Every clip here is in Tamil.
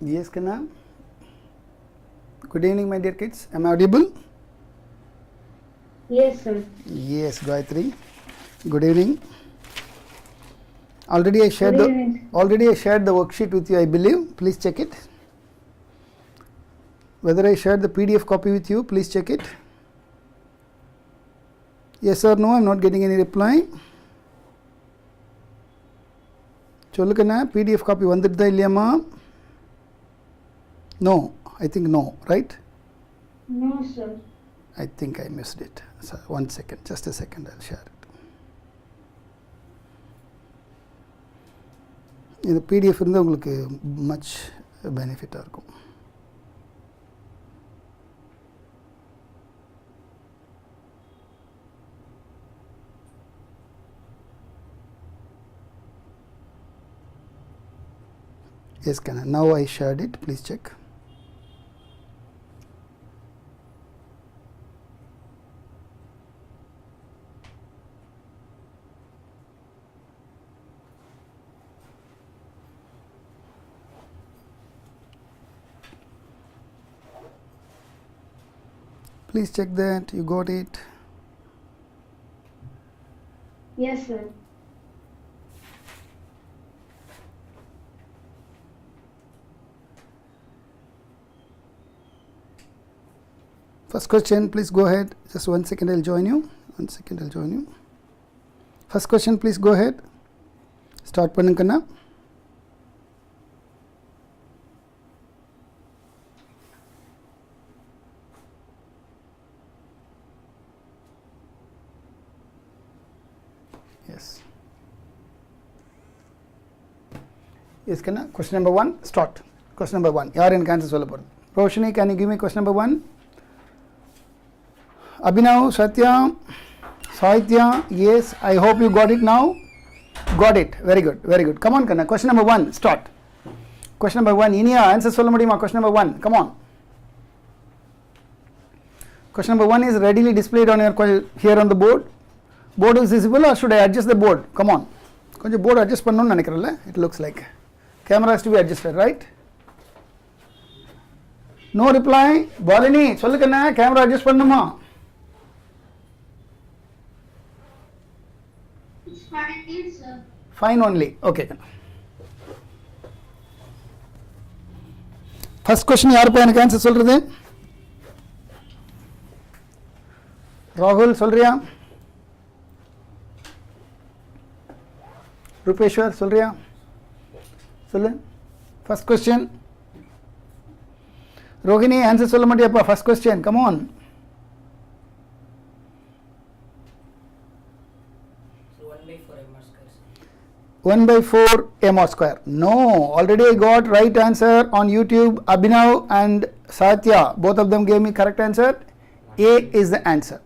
Yes, Kanna. Good evening, my dear kids. Am I audible? Yes, sir. Yes, Gayatri. Good evening. Already I shared the worksheet with you, I believe. Please check it. Whether I shared the PDF copy with you, please check it. Yes or no? I'm not getting any reply. சொல்லுக்கண்ணா PDF copy வந்துடுதா இல்லையாமா? No, I think no, right? No, sir. I think I missed it. So, one second, just a second, I'll share it. இது PDF இருந்தால் உங்களுக்கு மச் பெனிஃபிட்டாக இருக்கும். Yes, Kanna. Now I shared it. Please check. Please check that you got it. Yes, sir. First question, please go ahead. Just 1 second, I'll join you. First question, please go ahead. Start பண்ணுங்கண்ணா. Yes, Kanna. Question number 1, start. Question number 1. யார் எனக்கு ஆன்சர் சொல்ல போகிறது? Roshni, can you give me question number 1? Abhinav, Satya, Sahitya, yes, I hope you got it now. Got it. Very good, very good. Come on, Kanna. Question number 1, start. Question number 1. Inia, answer சொல்ல முடியுமா? Question number 1. Come on. Question number 1 is readily displayed on your here on the board. Board is visible or should I adjust the board? Come on. கொஞ்சம் board adjust பண்ணணும்னு நினைக்கிறேன்ல? It looks like. Camera has to be adjusted, right? No reply. Balini, சொல்லுக்கண்ணா, camera adjust பண்ணுமா? It's fine, sir. Fine only. Okay. First question யாருப்பா எனக்கு ஆன்சர் சொல்றது? ராகுல் சொல்றியா? ரூபேஸ்வர் சொல்றியா? சொல்லு. First question. Rohini, answer சொல்ல மாட்டியாப்பா? First question, come on. 1 by 4 mr square. No, already I got right answer on YouTube. Abhinav and Satya, both of them gave me correct answer. A is the answer.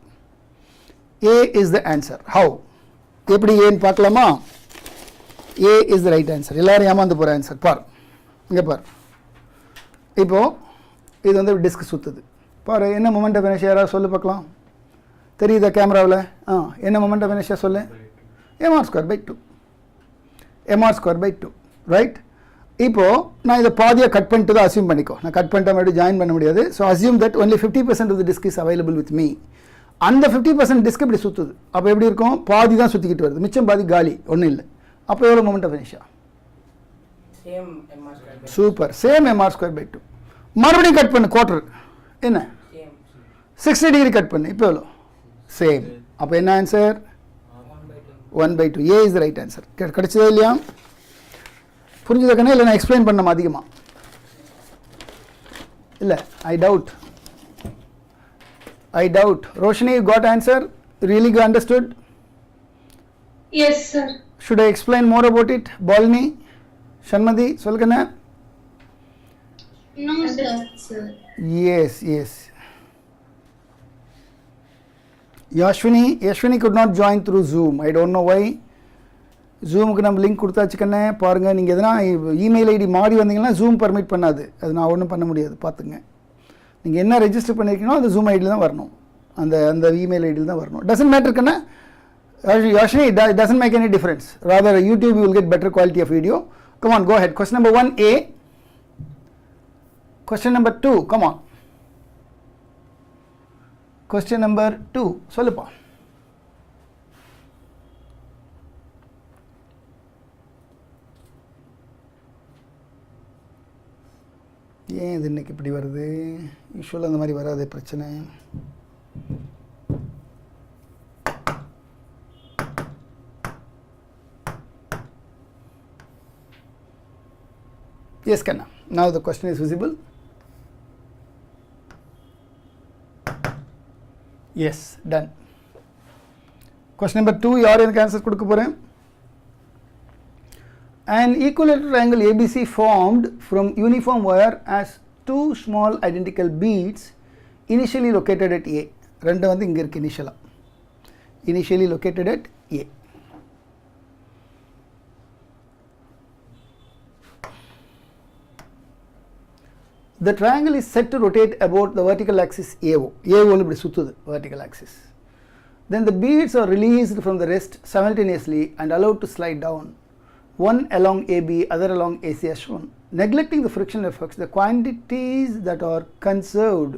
A is the answer. How? எப்படி ஏன்னு பார்க்கலாமா? A is the right answer. எல்லாரும் ஏமாந்து போகிற ஆன்சர் பார். இங்கே பார். இப்போ இது வந்து டிஸ்க் சுற்றுது பாரு. என்ன மொமெண்ட் ஆஃப் இனர்ஷியா யாராவது சொல்லு பார்க்கலாம். தெரியுதா கேமராவில்? என்ன மொமெண்ட் ஆஃப் இனர்ஷியா சொல்லு? mr square by 2. mr square by 2, right? இப்போது நான் இதை பாதியாக கட் பண்ணிட்டு தான் அசியூம் பண்ணிக்கோ. நான் கட் பண்ணிட்டா மறுபடியும் ஜாயின் பண்ண முடியாது. So assume that only 50% of the disk is available with me. அந்த 50% டிஸ்க் இப்படி சுற்றுது. அப்போ எப்படி இருக்கும்? பாதி தான் சுற்றிக்கிட்டு வருது, மிச்சம் பாதி காலி, ஒன்றும் இல்லை. அப்போ எவ்வளோ moment of inertia? Super. Same mr square by 2. மறுபடியும் கட் பண்ணு குவார்டர். என்ன 60 டிகிரி கட் பண்ணு. இப்போ எவ்வளோ? சேம். அப்போ என்ன answer? 1 by 2. A is the right answer. கிடைச்சதா இல்லையா? புரிஞ்சுதாக்கண்ணா? இல்லை நான் எக்ஸ்பிளைன் பண்ணமா அதிகமாக? இல்லை, I doubt. Roshni, you got answer? Really understood? Yes, sir. Should I explain more about it? Balini, Shanmadi, சொல்லுக்கண்ணா. No, sir. Yes. Yashwini could not join through Zoom. I don't know why. Zoomக்கு நம்ம லிங்க் கொடுத்தாச்சுக்கண்ணே. பாருங்கள், நீங்கள் எதனா இமெயில் ஐடி மாறி வந்தீங்கன்னா ஜூம் பர்மிட் பண்ணாது. அது நான் ஒன்றும் பண்ண முடியாது, பார்த்துங்க. நீங்கள் என்ன ரெஜிஸ்டர் பண்ணியிருக்கீங்களோ அந்த ஜூம் ஐடியில் தான் வரணும். அந்த இமெயில் ஐடியில் தான் வரணும். Doesn't மேட்டருக்குண்ணே. Yashwini, it doesn't make any difference. Rather, YouTube you will get better quality of video. Come on, go ahead. Question number 1A. Question number 2, come on. Question number 2, சொல்லுப்பா. ஏன் இது இன்னைக்கு இப்படி வருது? யூஷுவலாக அந்த மாதிரி வராது பிரச்சனை. Yes, Kanna. Now the question is visible. Yes, done. Question number 2, யார் எனக்கு ஆன்சர் கொடுக்க போகிறேன்? An equilateral triangle ABC formed from uniform wire as two small identical beads initially located at A. ரெண்டு வந்து இங்கே இருக்கு initially located at A. The triangle is set to rotate about the vertical axis AO. AO இப்படி சுத்துது vertical axis. Then the beads are released from the rest simultaneously and allowed to slide down. One along AB, other along AC as shown. Neglecting the friction effects, the quantities that are conserved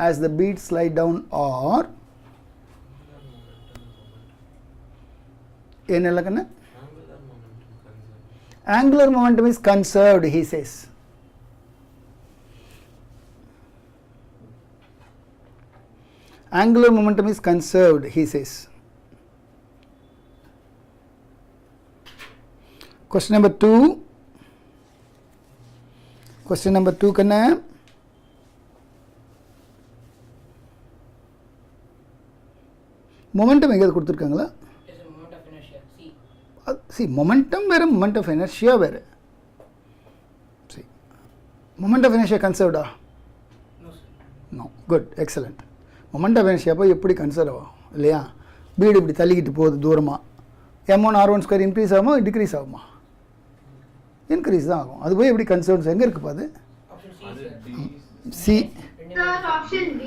as the beads slide down are angular momentum is conserved, he says. Angular momentum is conserved, he says. Question number 2. Question number 2 kanna. Momentum எங்க கொடுத்திருக்காங்களா? Is a moment of inertia. See, momentum வேற moment of inertia வேற. See, moment of inertia conserved ah? No, sir. No. Good, excellent. Moment of inertia போய் எப்படி கன்சர்வ் ஆகும் இல்லையா? பீடு இப்படி தள்ளிக்கிட்டு போகுது தூரமாக. M1 R1 ஸ்கொயர் இன்க்ரீஸ் ஆகுமா டிக்ரீஸ் ஆகுமா? இன்க்ரீஸ் தான் ஆகும். அது போய் எப்படி கன்சர்வ்ஸ் எங்கே இருக்குப்பா அது? சி. Option B.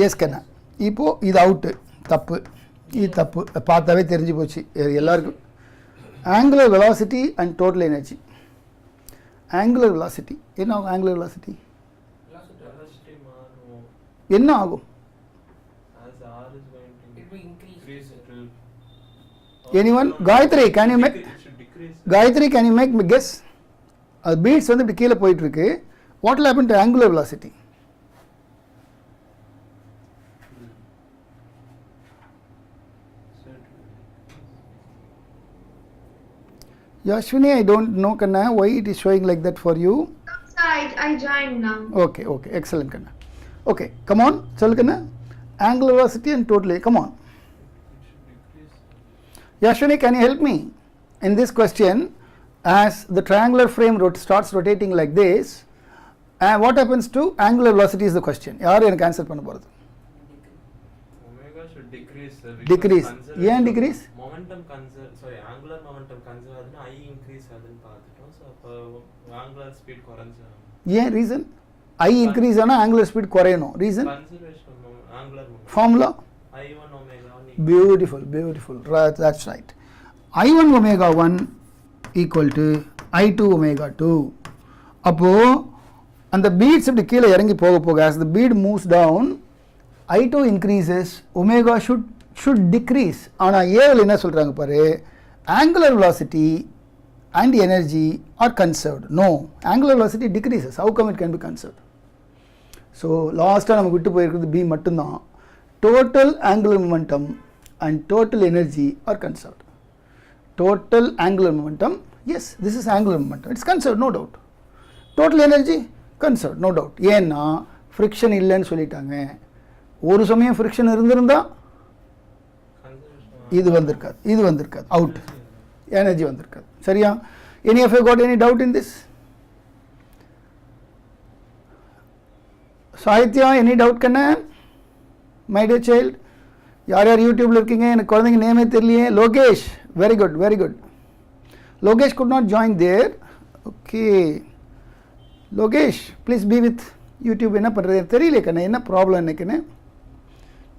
எஸ் கண்ணா. இப்போது இது அவுட்டு, தப்பு, இது தப்பு, பார்த்தாவே தெரிஞ்சு போச்சு எல்லாருக்கும். Angular velocity and total energy. Angular velocity என்ன ஆகும்? ஆங்குலர் வெலாசிட்டி என்ன ஆகும்? Anyone? Gayatri, can you make me guess? Beats வந்து இப்படி கீழே போயிட்டு இருக்கு. What will happen to angular velocity? Yashwini, I don't know Kanna why it is showing like that for you. I joined now. Okay, excellent Kanna. Okay, come on, சொல்லு Kanna. Angular velocity and total, come on. Yashwini, can you help me? In this question, as the triangular frame starts rotating like this, what happens to angular velocity is the question. யார் எனக்கு ஆன்சர் பண்ண போறது? Omega should decrease. Decrease. ஏன் decrease? Momentum conserve, angular momentum conserve ஆகுதுன்னா I increase ஆகுதுன்னு பார்த்துட்டோம். So அப்போ angular speed குறைஞ்சா. ஏன் reason? I increase ஆனா angular speed குறையணும். Reason? Conservation of angular momentum. Formula? I1 omega 1. Beautiful. Right, that's right. I1 omega 1 equal to I2 omega 2. அப்போ அந்த beads இப்படி கீழே இறங்கி போக as the bead moves down, I2 increases, omega should decrease. ஆனா ஏவில் என்ன சொல்றாங்க பாரு, angular velocity and energy are conserved. No, angular velocity decreases. How come it can be conserved? So லாஸ்ட்டாக நமக்கு விட்டு போயிருக்கிறது B மட்டும்தான். Total angular momentum and total energy are conserved. Total angular momentum, yes, this is angular momentum. It's conserved, no doubt. Total energy, conserved, no doubt. ஏன்னா ஃப்ரிக்ஷன் இல்லைன்னு சொல்லிட்டாங்க. ஒரு சமயம் ஃப்ரிக்ஷன் இருந்திருந்தா இது வந்திருக்காது அவுட், எனர்ஜி வந்திருக்காது. சரியா? Any of you got any doubt in this? Sahitya, any doubt Kanna? My dear child, யார் யூடியூப்ல இருக்கீங்க? எனக்கு குழந்தைங்க நேமே தெரியலையே. Lokesh, very good. Logesh could not join there. Okay, Logesh, please be with YouTube. என்ன பண்றது தெரியல கண்ணா, என்ன ப்ராப்ளம் என்னக்குன்னு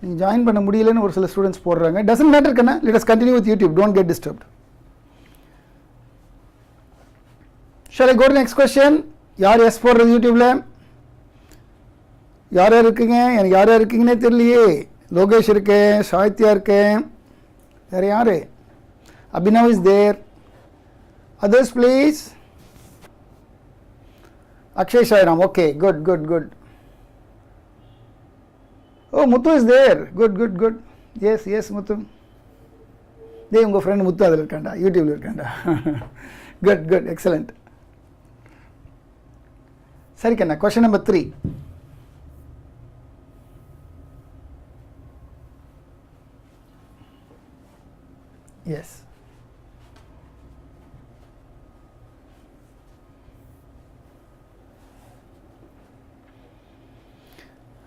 நீங்க ஜாயின் பண்ண முடியலன்னு ஒரு சில ஸ்டூடெண்ட்ஸ் போடுறாங்க. doesn't matter கண்ணா, let us continue with YouTube, don't get disturbed. Shall I go to the next question? யார் எஸ் போடுறது யூடியூப்பில்? யார் யார் இருக்கீங்க? எனக்கு யார் யார் இருக்கீங்கன்னே தெரியலையே. லோகேஷ் இருக்கேன், சாகித்யா இருக்கேன், வேறு யார்? Abhinav is there. Others please. Akshay Sairam, okay, good good good. Oh, Muthu is there. Good good good. Yes yes Muthu. உங்கள் ஃப்ரெண்ட் முத்து அதில் இருக்காண்டா, யூடியூப்பில் இருக்காண்டா. Good good, excellent. சரி கண்ணா, question number 3. Yes,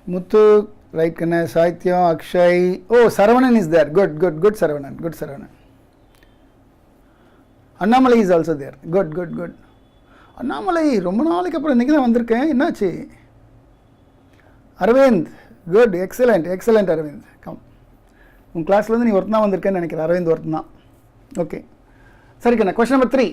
Muthu right கண்ணா. Sahithyam, Akshay, oh Saravanan is there. Good good good Saravanan, good Saravanan. Annamalai is also there. Good good good. Annamalai ரொம்ப நாளைக்கு அப்புறம் இன்றைக்கி தான் வந்திருக்கேன், என்னாச்சு? Aravind, good, excellent excellent Aravind. Come, உங்கள் கிளாஸ்லேருந்து நீ ஒருத்தன் தான் வந்திருக்கேன்னு நினைக்கிறேன். அரவிந்த் ஒருத்தன் தான். ஓகே, சரி கண்ணா. Question number 3.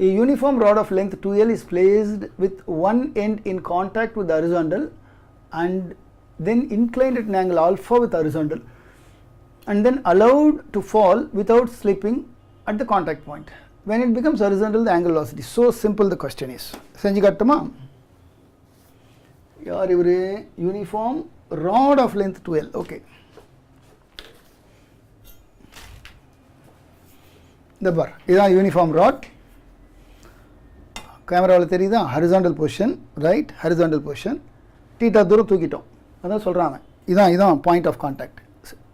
A uniform rod of length 2L is placed with one end in contact with the horizontal and then inclined at an angle alpha with horizontal and then allowed to fall without slipping at the contact point. When it becomes horizontal, the angle velocity. So simple the question is. செஞ்சு காட்டுமா? யார் இவரு? Uniform rod of length 2L. Okay, இந்த பார், இதுதான் யூனிஃபார்ம் ராட். கேமராவில் தெரியுதா? Horizontal position, right, horizontal position. Theta தூரம் தூக்கிட்டோம், அதான் சொல்கிறாங்க. இதான் பாயிண்ட் ஆஃப் கான்டாக்ட்,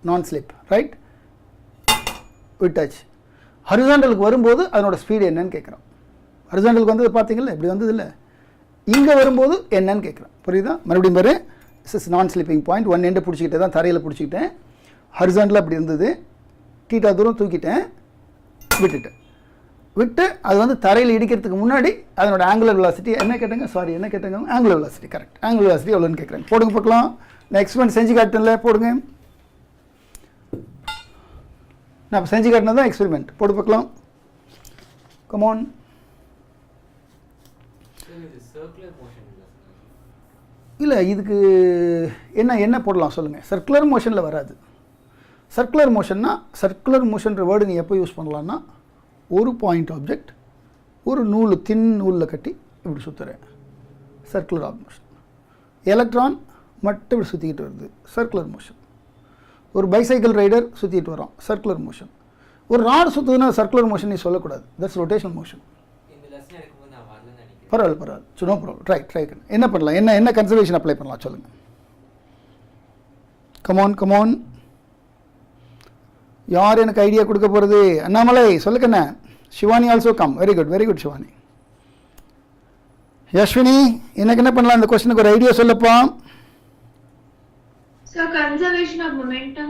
நான் ஸ்லிப், ரைட், விட்டாச்சு. ஹரிசாண்டலுக்கு வரும்போது அதனோட ஸ்பீடு என்னன்னு கேட்குறோம். ஹரிசாண்டலுக்கு வந்தது பார்த்தீங்களா, இப்படி வந்தது இல்லை, இங்கே வரும்போது என்னன்னு கேட்குறோம். புரியுதா? மறுபடியும் பாரு, இஸ் நான் ஸ்லிப்பிங் பாயிண்ட். ஒன் எண்டை பிடிச்சிக்கிட்டே தான், தரையில் பிடிச்சிக்கிட்டேன். ஹரிசாண்டல் அப்படி இருந்தது, தீட்டா தூரம் தூக்கிட்டேன், விட்டு அது வந்து தரையில் இடிக்கிறதுக்கு முன்னாடி அதனோட ஆங்குலர் வெலாசிட்டி என்ன கேட்டாங்க? சாரி, என்ன கேட்டாங்க? Angular velocity. Correct, angular velocity எவ்வளோன்னு கேட்குறாங்க. போடுங்க பார்க்கலாம். நான் எக்ஸ்பெரிமெண்ட் செஞ்சு காட்டினல, போடுங்க. நான் செஞ்சு காட்டினது தான் எக்ஸ்பெரிமெண்ட். போட்டு பார்க்கலாம். கமான். இல்லை, இதுக்கு என்ன போடலாம் சொல்லுங்கள். சர்க்குலர் மோஷனில் வராது. சர்க்குலர் மோஷன்னா, சர்க்குலர் மோஷன்ற வேர்டு நீ எப்போ யூஸ் பண்ணலான்னா, ஒரு பாயிண்ட் ஆப்ஜெக்ட் ஒரு நூல், தின் நூலில் கட்டி இப்படி சுற்றுறேன், சர்க்குலர் மோஷன். எலக்ட்ரான் மட்டும் இப்படி சுற்றிக்கிட்டு வருது, சர்க்குலர் மோஷன். ஒரு பைசைக்கிள் ரைடர் சுற்றிட்டு வரோம், சர்க்குலர் மோஷன். ஒரு ராடு சுற்றுதுன்னா சர்க்குலர் மோஷன் நீ சொல்லக்கூடாது, தட்ஸ் ரொட்டேஷனல் மோஷன். பரவாயில்ல, நோ ப்ராப்ளம். ரைட். என்ன பண்ணலாம்? என்ன கன்சர்வேஷன் அப்ளை பண்ணலாம் சொல்லுங்கள். கமான். யார் எனக்கு ஐடியா கொடுக்க போகிறது? அண்ணாமலை சொல்லுக்கண்ண. Shivani also come. Very good Shivani. Yashwini, எனக்கு என்ன பண்ணலாம்? இந்த கொஸ்டினுக்கு ஒரு ஐடியா சொல்லப்பா. So conservation of momentum.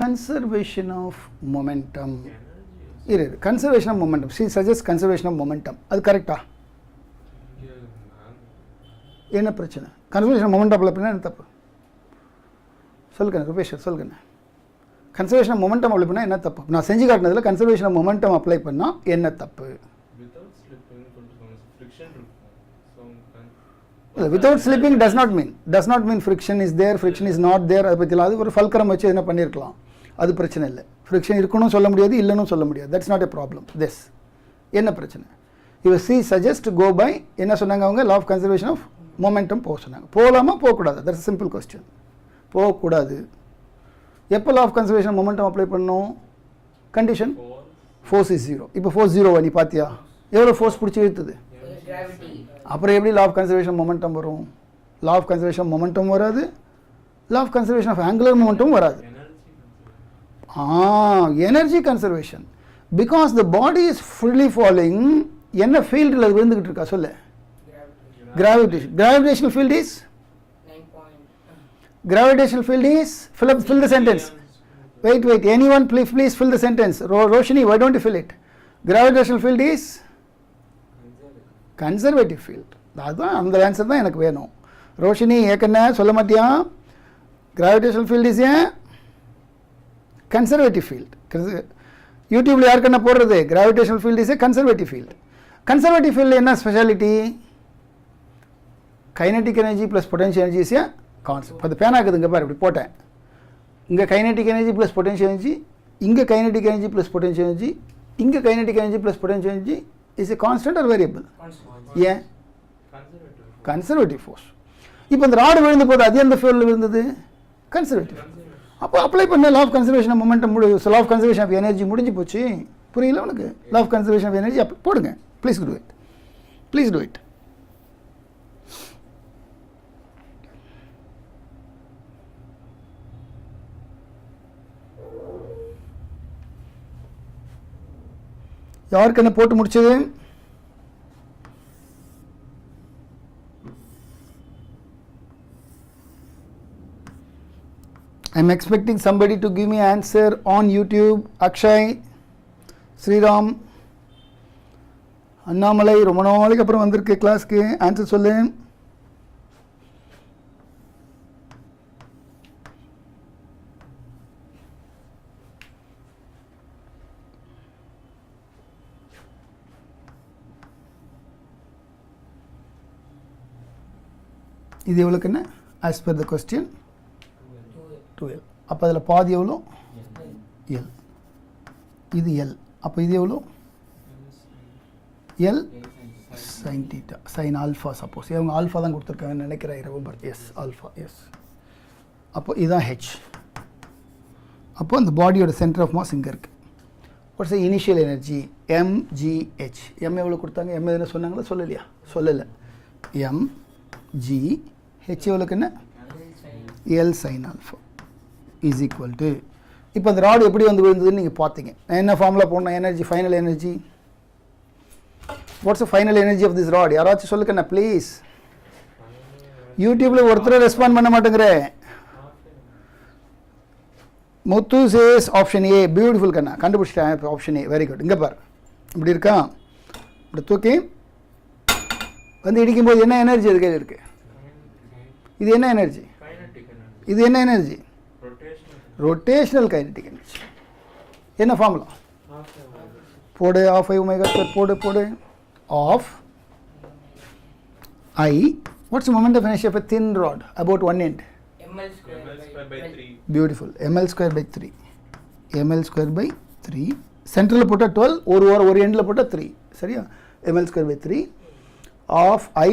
Conservation of momentum. Conservation of momentum. She suggests conservation of momentum. அது கரெக்டா? என்ன பிரச்சனை? கன்சர்வேஷன் ஆஃப் மொமெண்டம் அப்ளை பண்ணால் என்ன தப்பு? சொல்லுங்க ரூபேஷ், சொல்லுங்க. கன்சர்வேஷன் ஆஃப் மொமெண்டம் அப்ளை பண்ணால் என்ன தப்பு? நான் செஞ்சு காட்டினதில் கன்சர்வேஷன் ஆஃப் மொமெண்டம் அப்ளை பண்ணால் என்ன தப்பு? Without slipping does not mean friction is there, friction is not there. அதை பற்றிலாம் அது ஒரு ஃபல்கரம் வச்சு என்ன பண்ணியிருக்கலாம், அது பிரச்சனை இல்லை. ஃப்ரிக்ஷன் இருக்கணும் சொல்ல முடியாது, இல்லைன்னு சொல்ல முடியாது. That's not a problem. This என்ன பிரச்சனை? இவர் சி சஜஸ்ட் கோ பை என்ன சொன்னாங்க அவங்க? Law of conservation of momentum போக சொன்னாங்க. போகலாமா போகக்கூடாது? That's simple question. போகக்கூடாது. எப்போ law of conservation momentum apply பண்ணணும்? Condition force is zero. இப்போ ஃபோர்ஸ் ஜீரோவா நீ பார்த்தியா? எவ்வளோ ஃபோர்ஸ் பிடிச்சி இழுத்துது? அப்புறம் எப்படி லா ஆஃப் கன்சர்வேஷன் மொமெண்டம் வரும்? லா ஆஃப் கன்சர்வேஷன் மொமெண்டம் வராது, law of conservation of angular momentum வராது. Energy conservation. Because the body is fully falling. என்ன ஃபீல்டில் அது விழுந்துக்கிட்டு இருக்கா சொல்லு? Gravitation. Gravitational field is gravitational field is fill the sentence. Wait, anyone please fill the sentence. Roshini, why don't you fill it? Gravitational field is conservative field. அதுதான் அந்த ஆன்சர் தான் எனக்கு வேணும். ரோஷினி ஏக்கண்ணா சொல்ல மாட்டியா? Gravitational field is a conservative field. யூடியூப்ல யாருக்கண்ணா போடுறது? Gravitational field is a conservative field. Conservative ஃபீல்டில் என்ன speciality? Kinetic energy plus potential energy is a constant. அது பேனாக்குது இங்கே பாரு, இப்படி போட்டேன். இங்கே kinetic energy plus potential energy, இங்கே kinetic energy plus potential energy, இங்கே kinetic energy plus potential energy is a constant or variable? ஏன்? Conservative force. இப்போ இந்த ராடு விழுந்த போது அது எந்த ஃபீல்டில் விழுந்தது? கன்சர்வேட்டிவ். அப்போ அப்ளை பண்ண law of conservation of momentum law of conservation of energy முடிஞ்சு போச்சு. புரியல உனக்கு? Law of conservation of energy போடுங்க. Please do it, please do it. யாருக்கு என்ன போட்டு முடிச்சது? I am expecting somebody to give me answer on YouTube. Akshay, Sriram, Annamalai ரொம்ப நாளைக்கு அப்புறம் வந்திருக்கு கிளாஸ்க்கு. ஆன்சர் சொல்லு. இது எவ்வளோக்கு என்ன? As per the question 2L. அப்போ அதில் பாதி எவ்வளோ? L. இது L. அப்போ இது எவ்வளோ? L sin theta, sin alpha. Suppose இவங்க ஆல்ஃபா தான் கொடுத்துருக்காங்கன்னு நினைக்கிறேன். ரொம்ப எஸ் ஆல்ஃபா, எஸ். அப்போ இதுதான் ஹெச். அப்போ அந்த பாடியோட சென்டர் ஆஃப் மாஸ் இங்கே இருக்குது. What's the initial energy? mgh. M எவ்வளோ கொடுத்தாங்க? எம் எதுனா சொன்னாங்களா? சொல்லலையா? சொல்லலை. mg h எவ்வளோக்கு என்ன? L sin alpha is equal to. இப்போ அந்த ராடு எப்படி வந்து விழுந்ததுன்னு நீங்கள் பார்த்தீங்க. என்ன ஃபார்முலா போடணும்? Energy, final energy. What's the final energy of this rod? யாராச்சும் சொல்லுக்கண்ணா ப்ளீஸ். யூடியூப்பில் ஒருத்தர் ரெஸ்பாண்ட் பண்ண மாட்டேங்கிறே. Muthu says option A. Beautiful கண்ணா, கண்டுபிடிச்சிட்டேன் ஆப்ஷன் ஏ. Very good. இங்கே பார், இப்படி இருக்கா? இப்படி தூக்கி வந்து இடிக்கும்போது என்ன எனர்ஜி அது கையில் இருக்குது? இது என்ன எனர்ஜி? இது என்ன எனர்ஜி? Rotational kinetic energy. என்ன ஃபார்முலா? போடு. Half I omega square. போடு போடு. Half I. What's moment of inertia of a thin rod about one end? ml square by 3. Beautiful. ml square by 3. ml square by 3. சென்டரில் போட்டால் 12, ஒரு எண்டில் போட்டால் 3. சரியா? ml square by 3 half I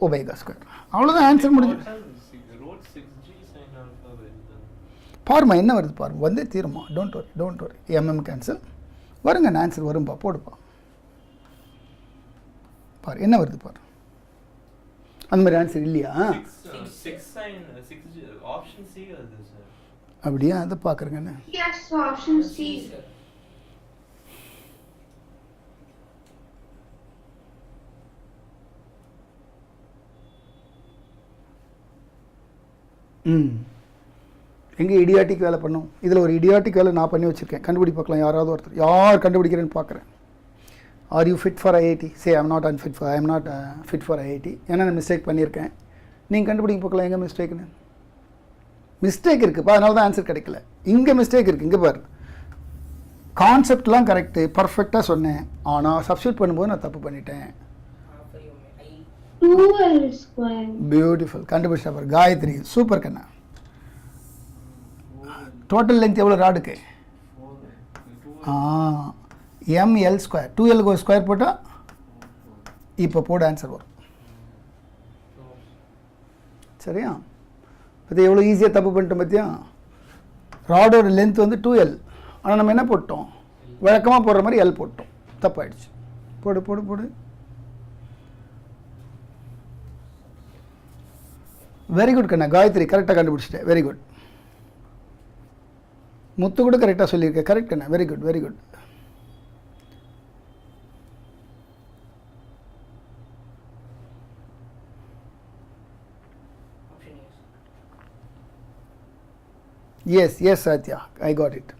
omega square. அவ்வளோதான், ஆன்சர் முடிஞ்சு. பாருமா என்ன வருது பாருங்க, வந்தே தீருமா. Don't worry, don't worry. M m cancel வருங்க, ஆன்சர் வரும்பா. போடுப்பா பாரு என்ன வருது பாரு. அந்த மாதிரி ஆன்சர் இல்லையா? அப்படியா? அதை பார்க்குறேங்கண்ணே. Yes, so option C. எங்கே இடியாட்டிக் வேலை பண்ணும்? இதில் ஒரு இடியாட்டிக் வேலை நான் பண்ணி வச்சுருக்கேன். கண்டுபிடி பார்க்கலாம் யாராவது ஒருத்தர். யார் கண்டுபிடிக்கிறேன்னு பார்க்குறேன். Are you fit for IIT? Say I'm not unfit for I'm not fit for IIT. ஏன்னா நான் மிஸ்டேக் பண்ணியிருக்கேன். நீங்கள் கண்டுபிடிக்க பார்க்கலாம் எங்கே மிஸ்டேக்குன்னு. மிஸ்டேக் இருக்குப்பா, அதனால தான் ஆன்சர் கிடைக்கல. இங்கே மிஸ்டேக் இருக்குது. இங்கே பாரு, கான்செப்ட்லாம் கரெக்டு, பர்ஃபெக்டாக சொன்னேன். ஆனால் சப்ஸ்டியூட் பண்ணும்போது நான் தப்பு பண்ணிட்டேன். 2L square. பியூட்டிஃபுல். கண்டுபிடிச்சா பாரு காயத்ரி. சூப்பர் கண்ணா. டோட்டல் லென்த் எவ்வளோ ராடுக்கு? ml square. 2L ஸ்கொயர் போட்டால் இப்போ போட ஆன்சர் வரும். சரியா? அது எவ்வளோ ஈஸியாக தப்பு பண்ணிட்டோம் பார்த்தியா? ராடோட லென்த் வந்து 2L, ஆனால் நம்ம என்ன போட்டோம்? வழக்கமாக போடுற மாதிரி L போட்டோம். தப்பாயிடுச்சு. போடு போடு போடு. வெரி குட் கண்ணா. காயத்ரி கரெக்டாக கண்டுபிடிச்சிட்டேன். Very good. முத்து கூட கரெக்டாக சொல்லியிருக்கேன். கரெக்ட் கண்ணா. Very good very good. Yes yes Sathya, I got it.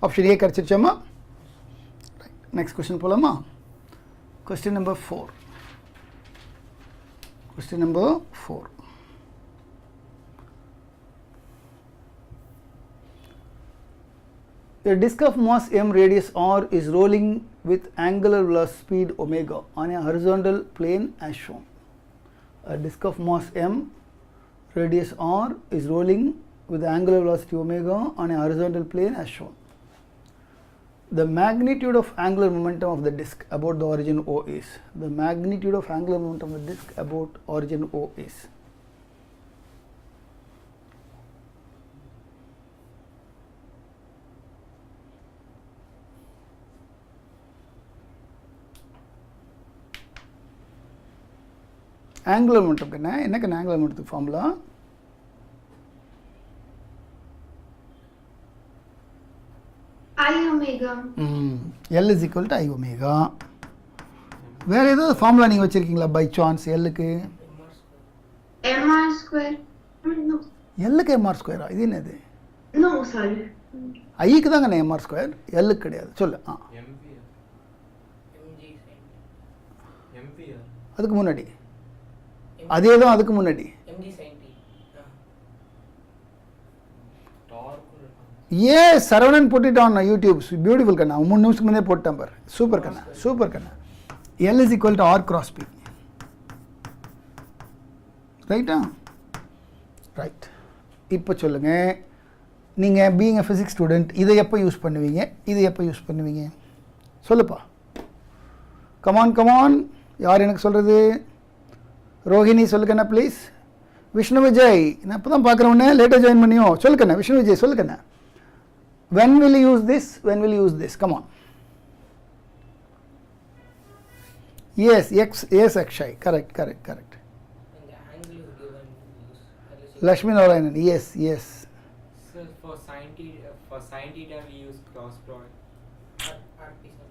Option A கிடச்சிருச்சோம்மா. நெக்ஸ்ட் கொஸ்டின் போகலாமா? Question number 4. Question number 4. A disk of mass m radius r is rolling with angular velocity speed omega on a horizontal plane as shown. A disk of mass m radius r is rolling with angular velocity omega on a horizontal plane as shown. The magnitude of angular momentum of the disk about the origin O is. The magnitude of angular momentum of the disk about origin O is. Angular momentum என்ன angular momentum formula? I omega. L is equal to I omega. வேற ஏதாவது ஃபார்முலா நீங்க வச்சிருக்கீங்களா பை சான்ஸ் L க்கு? mr square. No. L க்கு mr ஸ்கொயரா? இது என்னது? No, sorry. I க்கு தாங்க mr ஸ்கொயர், L க்கு கிடையாது. சொல்லு. அதுக்கு முன்னாடி அதே தான் அதுக்கு முன்னாடி Yes, Saravanan put it on YouTube. Beautiful kanna. 3 நிமிஷத்துக்கு முன்னே போட்டேன் பாரு. சூப்பர் கண்ணா, சூப்பர் கண்ணா. L is equal to R cross P. ரைட்டா? ரைட். இப்போ சொல்லுங்க, நீங்க being a physics student இதை எப்போ யூஸ் பண்ணுவீங்க, இதை எப்போ யூஸ் பண்ணுவீங்க? சொல்லுப்பா. Come on. யார் எனக்கு சொல்றது? ரோஹிணி சொல்லுக்கண்ணா ப்ளீஸ். விஷ்ணு விஜய், நான் இப்போ தான் பார்க்குறேன், லேட்டாக ஜாயின் பண்ணியோ. சொல்லுக்கண்ணா Vishnu Vijay சொல்லுக்கண்ணா. When will you use this? When will you use this? Come on. Yes, yes, Akshay. Correct. And the angle is given. Lakshmi Narayanan. Yes. So for sin theta we use cross product. RP sin.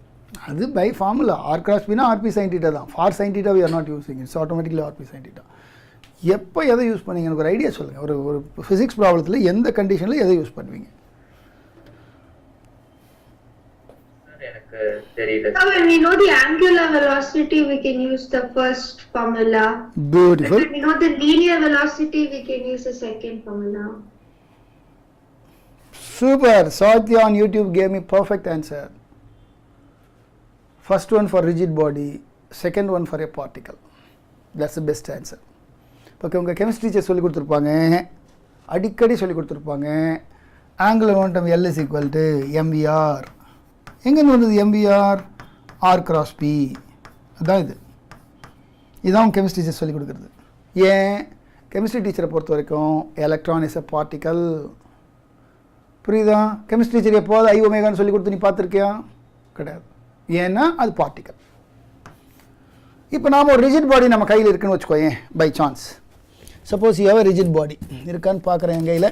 அது by formula. R cross P na RP sin theta தான். For sin theta we are not using. It's automatically RP sin theta. எப்போ எதை யூஸ் பண்ணீங்க எனக்கு ஒரு ஐடியா சொல்லுங்கள். ஒரு ஃபிசிக்ஸ் ப்ராப்ளத்தில் எந்த கண்டிஷனில் எதை யூஸ் பண்ணுவீங்க? So when we know the angular velocity, we can use the first formula. Beautiful. When we know the linear velocity, we can use the second formula. Super. Satya on YouTube gave me perfect answer. First one for rigid body, second one for a particle. That's the best answer. இப்போ உங்கள் கெமிஸ்ட்ரி டீச்சர் சொல்லி கொடுத்துருப்பாங்க, அடிக்கடி சொல்லி கொடுத்துருப்பாங்க, angular momentum L is equal to mvr. எங்கேருந்து வந்தது mvr? R cross P. அதான் இதுதான் கெமிஸ்ட்ரி டீச்சர் சொல்லி கொடுக்குறது. ஏன் கெமிஸ்ட்ரி டீச்சரை பொறுத்த வரைக்கும் எலக்ட்ரான் இஸ் அ பார்ட்டிக்கல். புரியுதா? கெமிஸ்ட்ரி டீச்சர் எப்போது ஐ ஒமேகான்னு சொல்லி கொடுத்து நீ பார்த்துருக்கியா? கிடையாது. ஏன்னா அது பார்ட்டிக்கல். இப்போ நாம் ஒரு ரிஜிட் பாடி நம்ம கையில் இருக்குன்னு வச்சுக்கோயேன், by chance. Suppose you have a rigid body இருக்கான்னு பார்க்குறேன் என் கையில்.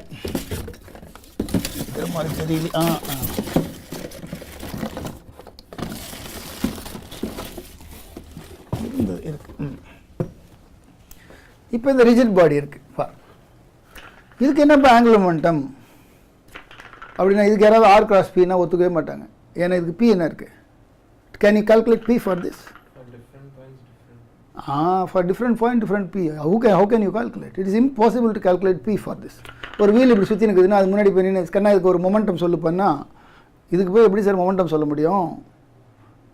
மாதிரி தெரியல. இருக்கு. இப்போ இந்த ரிஜிட் பாடி இருக்கு. இதுக்கு என்னப்பா ஆங்குலர் மொமெண்டம் அப்படின்னா, இதுக்கு யாராவது ஆர் கிராஸ் பின்னா ஒத்துக்கவே மாட்டாங்க. ஏன்னா இதுக்கு பி என்ன இருக்கு? Can you calculate P for this? For different point, different P. How can you calculate? It is impossible to calculate P for this. ஒரு வீல் இப்படி சுற்றி இருக்குதுன்னா அது முன்னாடி போய் நின்று கண்ணா இதுக்கு ஒரு மொமெண்டம் சொல்லு பண்ணா, இதுக்கு போய் எப்படி சார் மொமெண்டம் சொல்ல முடியும்?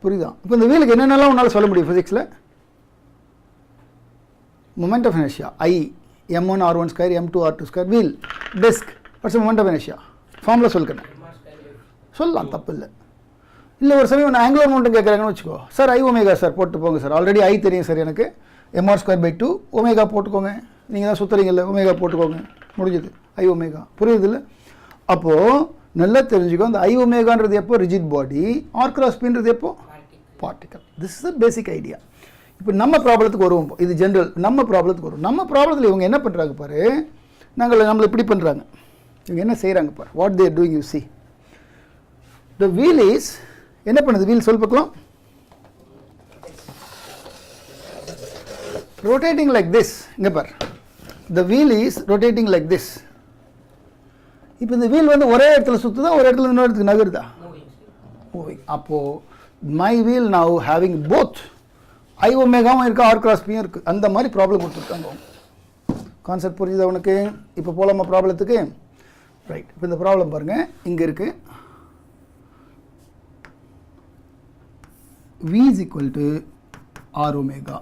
புரியுதா? இப்போ இந்த வீலுக்கு என்னென்னலாம் உன்னால் சொல்ல முடியும் ஃபிசிக்ஸில்? Moment of inertia I m1 r1 square m2 r2 square. Wheel disc what's moment of inertia? Formula சொல்லுக்கண்ணா. சொல்லலாம், தப்பு இல்லை. இல்லை ஒரு சமயம் நான் ஆங்குலர் மொமெண்டம் கேட்குறாங்கன்னு வச்சுக்கோ. சார் ஐ ஒமேகா சார் போட்டு போங்க சார், ஆல்ரெடி ஐ தெரியும் சார் எனக்கு, mr ஸ்கொயர் பை 2 ஒமேகா போட்டுக்கோங்க, நீங்கள் தான் சுற்றுறீங்கல்ல, ஒமேகா போட்டுக்கோங்க, முடிஞ்சது ஐ ஒமேகா. புரியுது இல்லை? அப்போது நல்லா தெரிஞ்சுக்கோ, அந்த ஐ ஒமேகான்றது எப்போ ரிஜிட் பாடி, ஆர் கிராஸ் பின்றது எப்போ particle. This is the basic idea. இப்போ நம்ம ப்ராப்ளத்துக்கு வருவோம். இது ஜென்ரல். நம்ம ப்ராப்ளத்துக்கு வரும். நம்ம ப்ராப்ளத்தில் இவங்க என்ன பண்ணுறாங்க பாரு, நம்மளை இப்படி பண்ணுறாங்க. இவங்க என்ன செய்கிறாங்க பாரு, what they're doing you see. The wheel is என்ன பண்ணுது? வீல் சொல் பார்க்கலாம். Rotating like this. இங்கே பார், the wheel is rotating like this. இப்போ இந்த வீல் வந்து ஒரே இடத்துல சுற்றுதா, ஒரு இடத்துல இன்னொரு இடத்துக்கு நகருதா? மூவிங். அப்போது my wheel now having both I ஒமேகாவும் இருக்குது, ஆர் கிராஸ் பியும் இருக்குது. அந்த மாதிரி ப்ராப்ளம் கொடுத்துருக்காங்க. கான்செப்ட் புரியுதா உனக்கு? இப்போ போகலாமா ப்ராப்ளத்துக்கு? ரைட். இப்போ இந்த ப்ராப்ளம் பாருங்கள், இங்கே இருக்குது. V is equal to R omega.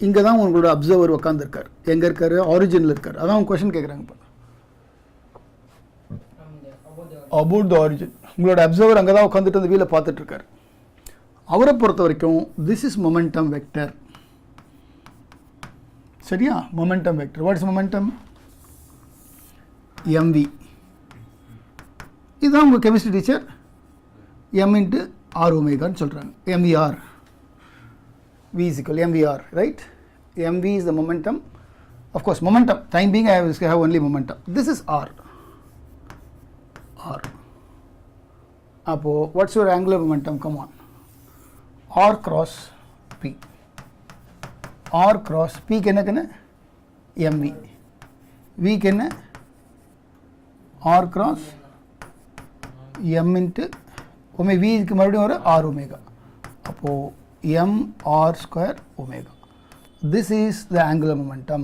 இங்கே தான் உங்களோட அப்சர்வர் உட்காந்துருக்கார். எங்கே இருக்கார்? ஆரிஜினில் இருக்கார். அதான் அவங்க கொஷின் கேட்குறாங்க. இப்போ அபவுட் த ஆரிஜின். உங்களோட அப்சர்வர் அங்கே தான் உட்காந்துட்டு அந்த வீலை பார்த்துட்ருக்கார். அவரை பொறுத்த வரைக்கும் திஸ் இஸ் மொமெண்டம் வெக்டர். சரியா? Momentum vector. What is momentum? mv. இதுதான் உங்கள் chemistry teacher m into r omega ன்னு சொல்கிறாங்க. mvr. v is equal mvr, right? mv is the momentum. Of course, momentum. Time being, I have only momentum. This is r. r. Appo, what's your angular momentum? Come on. r cross p. r cross p kenna mv. v kenna r cross m into v க்கு மறுபடியும் ஒரு r omega. அப்போ m r square omega. This is the angular momentum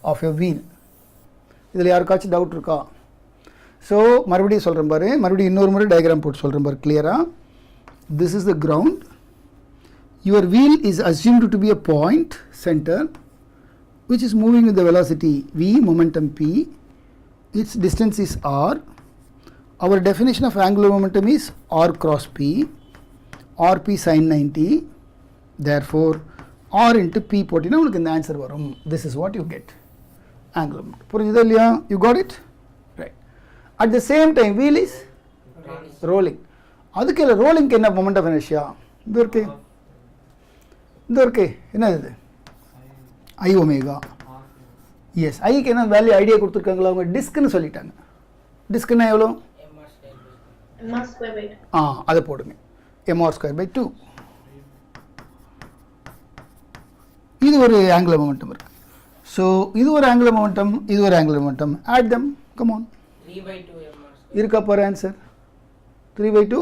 of a wheel. இதில் யாருக்காச்சும் டவுட் இருக்கா? ஸோ மறுபடியும் சொல்கிறேன் பாரு, மறுபடியும் இன்னொரு முறை டயக்ராம் போட்டு சொல்கிறேன் பாரு கிளியராக. This is the ground. Your wheel is assumed to be a point center which is moving with the velocity v, momentum p. Its distance is r. Our definition of angular momentum is r cross p, rp sin 90. Therefore, r into p போட்டினா உங்களுக்கு இந்த ஆன்சர் வரும். This is what you get. Angular momentum. புரிஞ்சுதா இல்லையா? You got it? Right. At the same time, wheel is rolling. அதுக்கு இல்லை, ரோலிங்க்கு என்ன மொமெண்ட் ஆஃப் இனர்ஷியா? இது இருக்கு, இது இருக்கு. என்ன இது? ஐ ஒமேகா. எஸ், ஐக்கு என்ன வேல்யூ ஐடியா கொடுத்துருக்காங்களா? அவங்க டிஸ்க்னு சொல்லிட்டாங்க. டிஸ்க்னா எவ்வளோ? அதை போடுங்க. mr square by 2. இது ஒரு ஆங்குலர் மொமெண்டம் இருக்கு. ஸோ இது ஒரு ஆங்குலர் மொமெண்டம், இது ஒரு angular momentum. Add them. Come on. 3/2 mr. இருக்கா பாரு ஆன்சர்? 3/2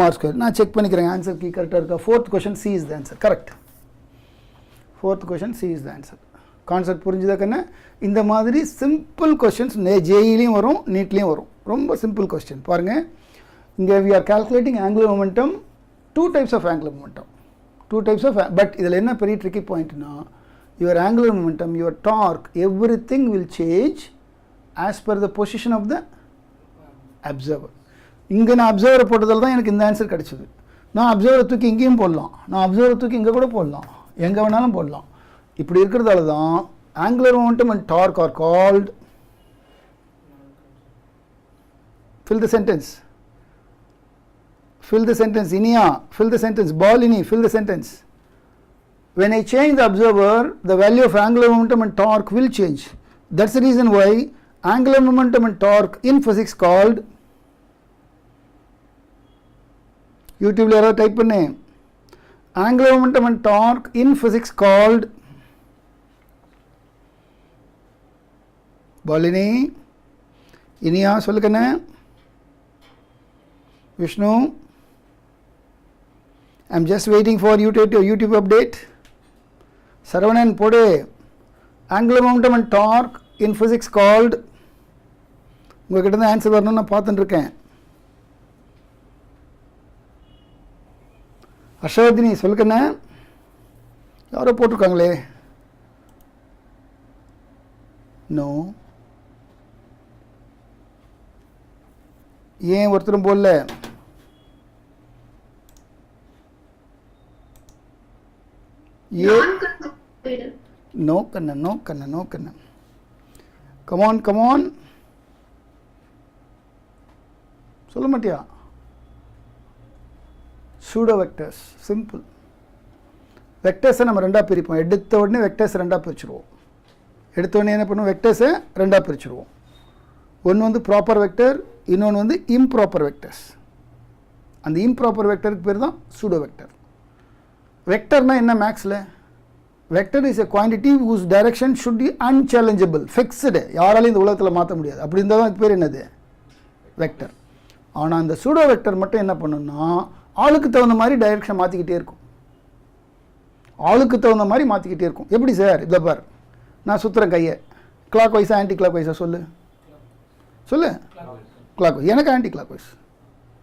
mr square. நான் செக் பண்ணிக்கிறேன் ஆன்சர் கீ கரெக்டாக இருக்கா. Fourth question C is the answer. Correct. Fourth question C is the answer. Concept புரிஞ்சுதா கண்ணா? இந்த மாதிரி சிம்பிள் கொஷின்ஸ் ஜேஇலையும் வரும், நீட்லேயும் வரும். ரொம்ப சிம்பிள் கொஸ்டின் பாருங்கள். இங்கே we are calculating angular momentum. 2 types of angular momentum. 2 types of, but இதில் என்ன பெரிய ட்ரிக்கி பாயிண்ட்னா, your angular momentum, your torque, everything will change as per the position of the observer. இங்கே நான் அப்சர்வரை போட்டதால் தான் எனக்கு இந்த ஆன்சர் கிடச்சிது. நான் அப்சர்வரை தூக்கி இங்கேயும் போடலாம், நான் அப்சர்வரை தூக்கி இங்கே கூட போடலாம், எங்கே வேணாலும் போடலாம். இப்படி இருக்கிறதால தான் angular momentum and torque are called. fill the sentence. Fill the sentence. Inia, fill the sentence. Balini, fill the sentence. When I change the observer, the value of angular momentum and torque will change. That's the reason why angular momentum and torque in physics called. YouTube la yara type panne. Angular momentum and torque in physics called. Balini, Inia, solukana. Vishnu, I am just waiting for you to YouTube update. Saravanan pode angular momentum and torque in physics called. உங்ககிட்ட தான் ஆன்சர் வரணும்னு நான் பார்த்துட்டு இருக்கேன். அஷவதினி சொல்லுக்கண்ணே, யாரோ போட்டிருக்காங்களே. நோ, ஏன் ஒருத்தரும் போடல? நோ கண்ணா, நோ கண்ணா, நோ கண்ணா. கமான் கமான், சொல்ல மாட்டியா? Pseudo vectors. சிம்பிள். வெக்டர்ஸை நம்ம ரெண்டாக பிரிப்போம். எடுத்த உடனே வெக்டர்ஸ் ரெண்டாக பிரிச்சுருவோம். எடுத்த உடனே என்ன பண்ணுவோம்? வெக்டர்ஸை ரெண்டாக பிரிச்சுருவோம். ஒன்று வந்து ப்ராப்பர் வெக்டர், இன்னொன்று வந்து இம்ப்ராப்பர் வெக்டர்ஸ். அந்த இம்ப்ராப்பர் வெக்டருக்கு பேர் தான் சூடோ வெக்டர். வெக்டர்னா என்ன மேக்ஸில்? Vector is a quantity whose direction should be unchallengeable, fixed, யாராலையும் இந்த உலகத்தில் மாற்ற முடியாது. அப்படி இருந்தால் தான் பேர் என்னது? வெக்டர். ஆனால் அந்த சூடோ வெக்டர் மட்டும் என்ன பண்ணுன்னா, ஆளுக்கு தகுந்த மாதிரி டைரெக்ஷன் மாற்றிக்கிட்டே இருக்கும். ஆளுக்கு தகுந்த மாதிரி மாற்றிக்கிட்டே இருக்கும். எப்படி சார்? இதை பார், நான் சுற்றுறேன் கையை, கிளாக் வைஸா ஆன்டி கிளாக் வைஸா சொல்லு சொல்லு. Clockwise. எனக்கு ஆன்டி கிளாக் வைஸ்,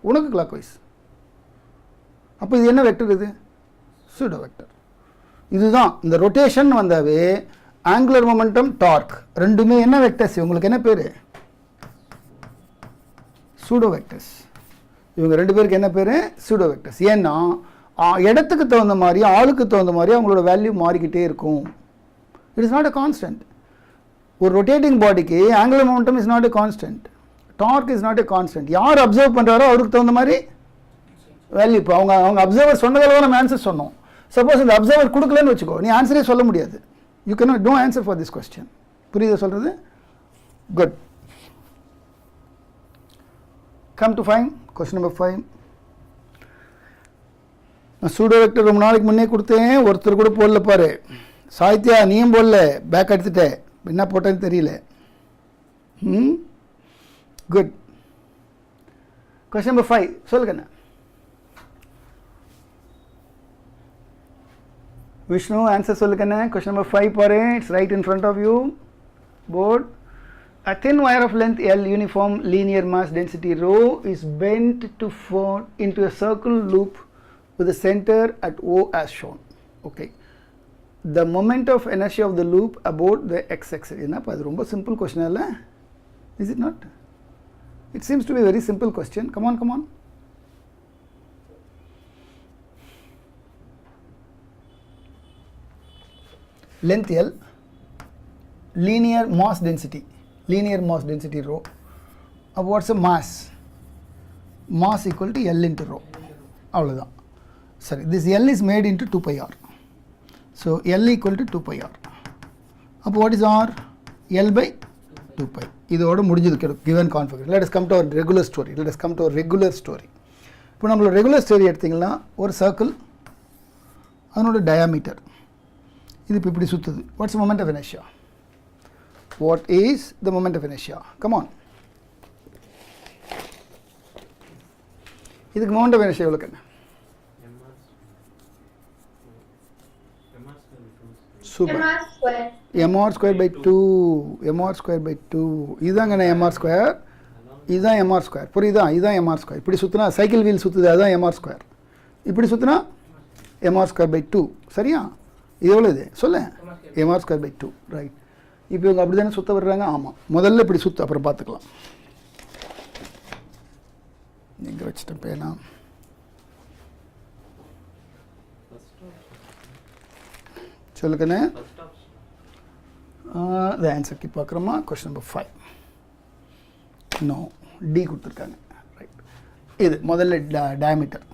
உனக்கு கிளாக் வைஸ். அப்போ இது என்ன வெக்டர்? இது சூடோ வெக்டர். இதுதான் இந்த ரொட்டேஷன் வந்தாவே ஆங்குலர் மொமெண்டம், டார்க் ரெண்டுமே என்ன வெக்டர்ஸ்? உங்களுக்கு என்ன பேர்? Pseudo vectors. இவங்க ரெண்டு பேருக்கு என்ன பேர்? Pseudo vectors. ஏன்னா இடத்துக்கு தகுந்த மாதிரி, ஆளுக்கு தகுந்த மாதிரி அவங்களோட வேல்யூ மாறிக்கிட்டே இருக்கும். It is not a constant. ஒரு ரொட்டேட்டிங் பாடிக்கு angular momentum is not a constant, torque is not a constant. யார் அப்சர்வ் பண்ணுறாரோ அவருக்கு தகுந்த மாதிரி வேல்யூ. இப்போ அவங்க அப்சர்வர் சொன்னதால நம்ம ஆன்சர் சொன்னோம். சப்போஸ் இந்த அப்சர்வர் கொடுக்கலன்னு வச்சுக்கோ, நீ ஆன்சரே சொல்ல முடியாது. You can no answer for this question. புரியுதா சொல்கிறது? Good. Come to fine question number 5. நான் சூடோ வெக்டர் ரொம்ப நாளைக்கு முன்னே கொடுத்தேன், ஒருத்தர் கூட போடல பாரு. சாகித்யா நீயும் போடல, பேக் எடுத்துட்டேன், என்ன போட்டேன்னு தெரியல. குட். கொஸ்டின் நம்பர் 5 சொல்லுங்க. விஷ்ணு ஆன்சர் சொல்லுங்க. கொஸ்டின் நம்பர் 5 பாரு, it's right in front of you board. A thin wire of length L, uniform linear mass density rho, is bent to form into a circle loop with the center at O as shown. Okay. The moment of inertia of the loop about the x-axis. Enna அது ரொம்ப simple question அல்ல? Is it not? It seems to be a very simple question. Come on, come on. Length L, linear mass density rho. What's the mass? Mass equal to L into rho. அவ்வளோதான். சரி, this L is made into 2 pi r. So L equal to 2 pi r. அப்போ what is r? L by 2 pi. இதோட முடிஞ்சது given configuration. Let us come to our regular story. இப்போ நம்மளோட ரெகுலர் ஸ்டோரி எடுத்திங்கன்னா, ஒரு சர்க்கிள், அதனோட டயாமீட்டர், இது இப்போ இப்படி சுற்றுது. What's moment of inertia? What is the moment of inertia? Come on. இதுக்கு moment of inertia எவ்வளோ? Super. mr square by 2. mr square by 2. இதுதாங்க mr square. இதுதான் mr square. புரியுதா? இதுதான் mr square. இப்படி சுற்றினா சைக்கிள் வீல் சுற்றுது, அதுதான் mr square. இப்படி சுற்றினா mr square by 2. சரியா? இது எவ்வளோ? இது சொல்ல mr square by 2. ரைட். இப்போ இவங்க அப்படி தானே சுற்ற வர்றாங்க? ஆமாம். முதல்ல இப்படி சுற்று, அப்புறம் பார்த்துக்கலாம். எங்கே வச்சுட்டேன் பேனா? சொல்லுக்கண்ணே. இந்த ஆன்சருக்கு பார்க்குறோமா? Question number 5. நோ, டி கொடுத்துருக்காங்க. ரைட். இது முதல்ல டயாமீட்டர்.